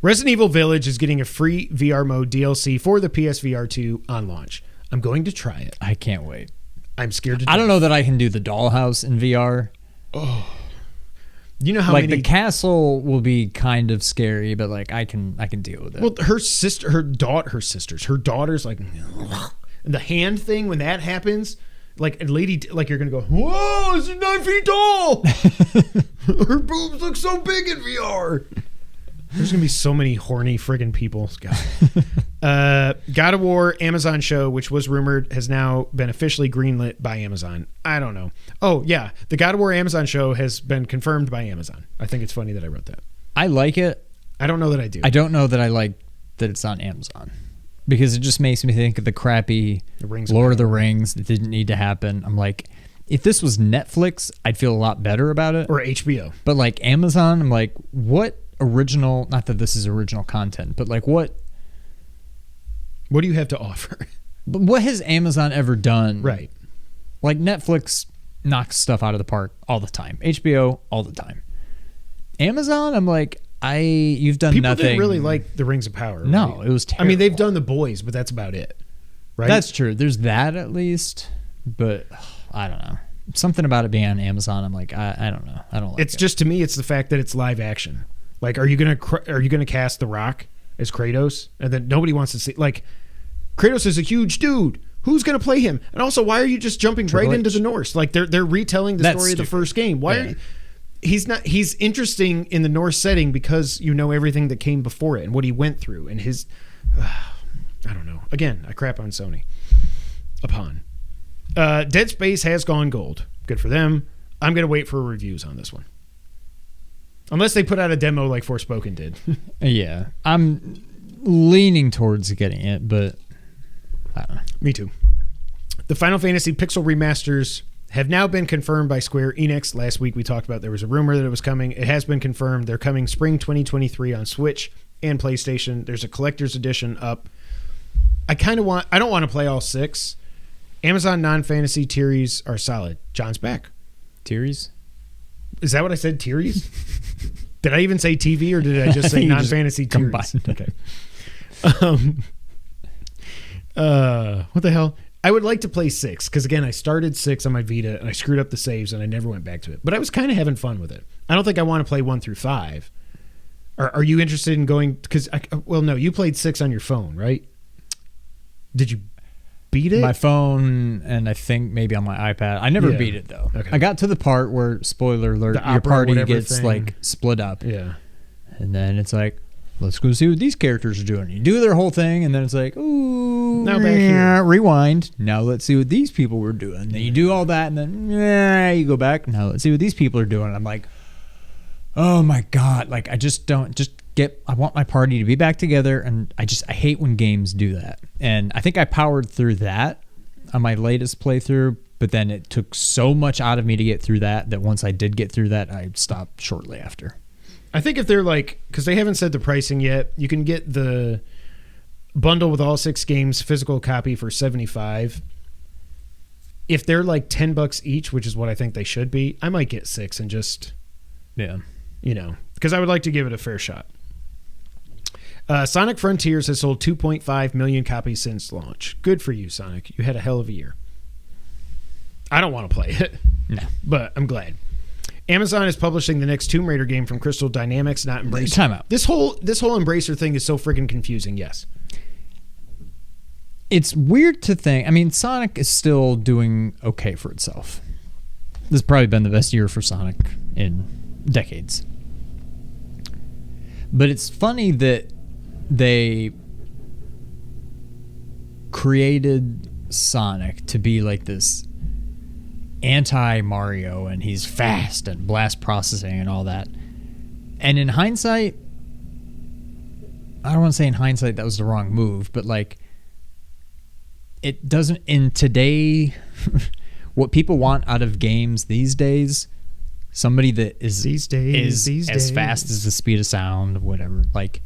Resident Evil Village is getting a free VR mode DLC for the PSVR 2 on launch. I'm going to try it. I can't wait. I'm scared to I don't know that I can do the dollhouse in VR. Oh. You know how like many... the castle will be kind of scary, but like I can deal with it. Well, her daughter's like the hand thing when that happens, like a lady, like you're gonna go, whoa, this is 9 feet tall. Her boobs look so big in VR. There's gonna be so many horny friggin' people. God of War Amazon show, which was rumored, has now been officially greenlit by Amazon. I don't know. Oh yeah, the God of War Amazon show has been confirmed by Amazon. I think it's funny that I wrote that. I like it. I don't know that I do. I don't know that I like that it's on Amazon because it just makes me think of the crappy Lord of the Rings that didn't need to happen. I'm like, if this was Netflix, I'd feel a lot better about it. Or HBO. But like Amazon, I'm like, what original, not that this is original content, but like what do you have to offer? But what has Amazon ever done? Right. Like Netflix knocks stuff out of the park all the time. HBO all the time. Amazon, I'm like, you've done People nothing. Didn't really like the Rings of Power. No, right? it was terrible. I mean, they've done The Boys, but that's about it. Right? That's true. There's that at least, but I don't know. Something about it being on Amazon, I'm like, I don't know. I don't like it. It's just, to me, it's the fact that it's live action. Like, are you gonna cast The Rock as Kratos? And then nobody wants to see, like, Kratos is a huge dude. Who's going to play him? And also, why are you just jumping right into the Norse? Like, they're retelling the story of the first game. Why are you, he's interesting in the Norse setting because you know everything that came before it and what he went through and his I don't know. Again, I crap on Sony. Dead Space has gone gold. Good for them. I'm going to wait for reviews on this one. Unless they put out a demo like Forspoken did. Yeah. I'm leaning towards getting it, but I don't know. Me too. The Final Fantasy Pixel remasters have now been confirmed by Square Enix. Last week we talked about there was a rumor that it was coming. It has been confirmed. They're coming spring 2023 on Switch and PlayStation. There's a collector's edition up. I don't want to play all 6. Amazon non-fantasy tiers are solid. John's back. Tiers? Is that what I said? Tiers? Did I even say TV or did I just say non-fantasy tiers? Okay. What the hell? I would like to play 6 because, again, I started 6 on my Vita and I screwed up the saves and I never went back to it. But I was kind of having fun with it. I don't think I want to play 1 through 5. Are you interested in going? Because, no, you played 6 on your phone, right? Did you beat it? My phone and I think maybe on my iPad. I never beat it, though. Okay. I got to the part where, spoiler alert, your party gets like split up. Yeah. And then it's like, let's go see what these characters are doing. You do their whole thing, and then it's like, ooh, now back here. Rewind. Now let's see what these people were doing. Then you do all that, and then you go back. Now let's see what these people are doing. I'm like, oh my God. Like, I just don't I want my party to be back together, and I hate when games do that. And I think I powered through that on my latest playthrough, but then it took so much out of me to get through that once I did get through that, I stopped shortly after. I think if they're like, because they haven't said the pricing yet, you can get the bundle with all 6 games, physical copy for $75. If they're like $10 each, which is what I think they should be, I might get 6 and just, because I would like to give it a fair shot. Sonic Frontiers has sold 2.5 million copies since launch. Good for you, Sonic. You had a hell of a year. I don't want to play it, no, but I'm glad. Amazon is publishing the next Tomb Raider game from Crystal Dynamics, not Embracer. Time out. This whole Embracer thing is so freaking confusing. Yes. It's weird to think. I mean, Sonic is still doing okay for itself. This has probably been the best year for Sonic in decades. But it's funny that they created Sonic to be like this anti-Mario, and he's fast and blast processing and all that. And in hindsight, I don't want to say in hindsight that was the wrong move, but like, it doesn't, in today, what people want out of games these days, somebody that is as fast as the speed of sound, whatever, like,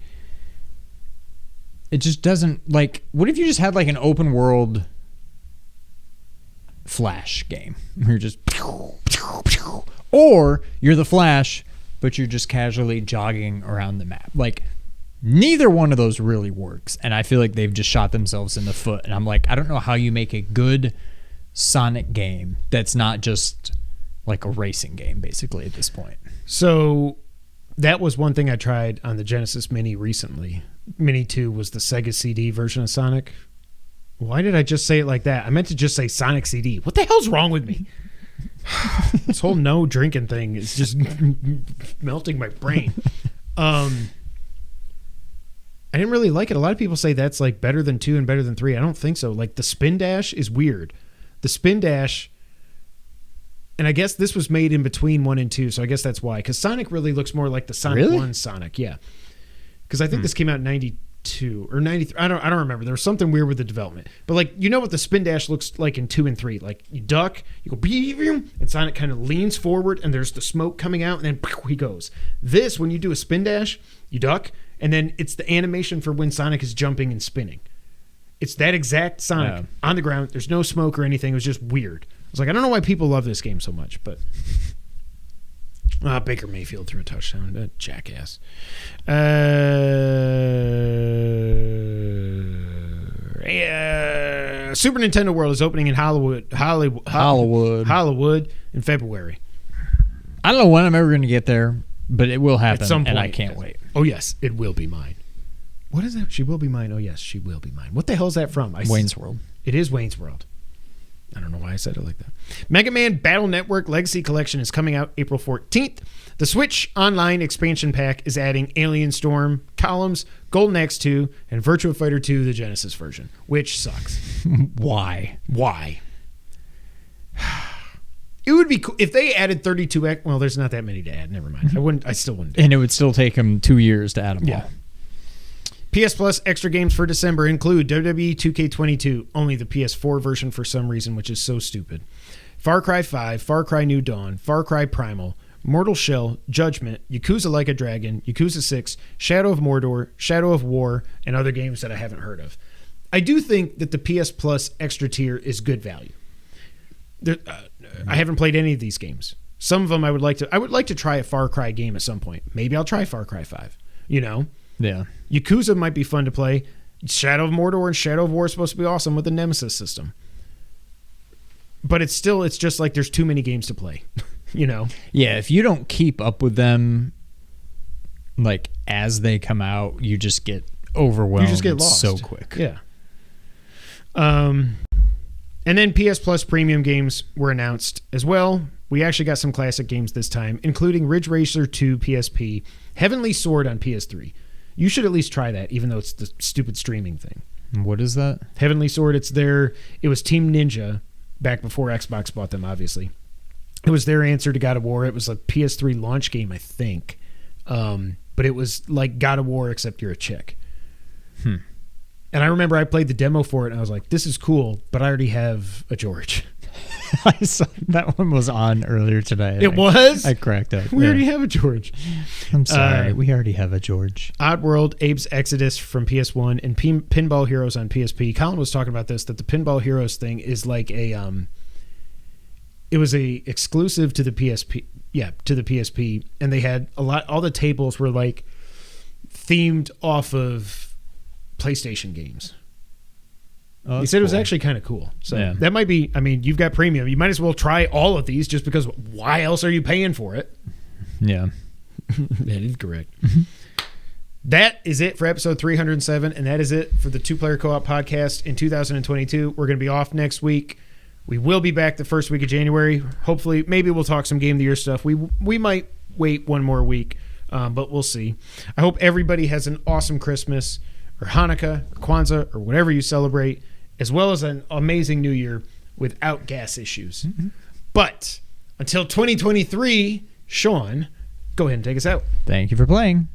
it just doesn't, like, what if you just had like an open world Flash game? You're just, or you're the Flash, but you're just casually jogging around the map. Like, neither one of those really works, and I feel like they've just shot themselves in the foot. And I'm like, I don't know how you make a good Sonic game that's not just like a racing game, basically, at this point. So that was one thing I tried on the Genesis Mini recently. Mini 2 was the Sega CD version of Sonic. Why did I just say it like that? I meant to just say Sonic CD. What the hell's wrong with me? This whole no drinking thing is just melting my brain. I didn't really like it. A lot of people say that's like better than 2 and better than 3. I don't think so. Like, the Spin Dash is weird. The Spin Dash, and I guess this was made in between 1 and 2, so I guess that's why. Because Sonic really looks more like the Sonic 1 Sonic. Yeah. Because I think this came out in 92 or 93. I don't remember. There was something weird with the development. But like, you know what the spin dash looks like in 2 and 3? Like you duck, you go, and Sonic kind of leans forward, and there's the smoke coming out, and then he goes. This, when you do a spin dash, you duck, and then it's the animation for when Sonic is jumping and spinning. It's that exact Sonic on the ground. There's no smoke or anything. It was just weird. I was like, I don't know why people love this game so much, but Baker Mayfield threw a touchdown. Jackass. Super Nintendo World is opening in Hollywood in February. I don't know when I'm ever going to get there, but it will happen, At some point, and I can't wait. Oh, yes, it will be mine. What is that? She will be mine. Oh, yes, she will be mine. What the hell is that from? Wayne's World. It is Wayne's World. I don't know why I said it like that. Mega Man Battle Network Legacy Collection is coming out April 14th. The Switch Online expansion pack is adding Alien Storm, Columns, Golden Axe 2, and Virtua Fighter 2, the Genesis version, which sucks. Why? It would be cool if they added 32X. Well, there's not that many to add. Never mind. I still wouldn't. And it would still take them 2 years to add them all. PS Plus extra games for December include WWE 2K22, only the PS4 version for some reason, which is so stupid. Far Cry 5, Far Cry New Dawn, Far Cry Primal, Mortal Shell, Judgment, Yakuza Like a Dragon, Yakuza 6, Shadow of Mordor, Shadow of War, and other games that I haven't heard of. I do think that the PS Plus extra tier is good value. I haven't played any of these games. Some of them I would like to try a Far Cry game at some point. Maybe I'll try Far Cry 5, you know? Yeah. Yakuza might be fun to play. Shadow of Mordor and Shadow of War is supposed to be awesome with the Nemesis system. But it's just like there's too many games to play, you know? Yeah, if you don't keep up with them, like, as they come out, you just get overwhelmed. You just get lost so quick. Yeah. And then PS Plus premium games were announced as well. We actually got some classic games this time, including Ridge Racer 2 PSP, Heavenly Sword on PS3. You should at least try that, even though it's the stupid streaming thing. What is that? Heavenly Sword, it was Team Ninja back before Xbox bought them, obviously. It was their answer to God of War. It was a PS3 launch game, I think. But it was like God of War, except you're a chick. And I remember I played the demo for it, and I was like, this is cool, but I already have a George. I saw that one was on earlier today. It was? I cracked up. We already have a George. I'm sorry. We already have a George. Oddworld, Abe's Exodus from PS1, and Pinball Heroes on PSP. Colin was talking about this, that the Pinball Heroes thing is like it was a exclusive to the PSP. Yeah, to the PSP. And they had all the tables were like themed off of PlayStation games. Oh, he said it was cool. actually kind of cool. So yeah. That might be, I mean, you've got premium. You might as well try all of these just because why else are you paying for it? Yeah. That is correct. That is it for episode 307, and that is it for the Two Player Co-op podcast in 2022. We're going to be off next week. We will be back the first week of January. Hopefully, maybe we'll talk some Game of the Year stuff. We might wait one more week, but we'll see. I hope everybody has an awesome Christmas or Hanukkah or Kwanzaa or whatever you celebrate, as well as an amazing New Year without gas issues. Mm-hmm. But until 2023, Sean, go ahead and take us out. Thank you for playing.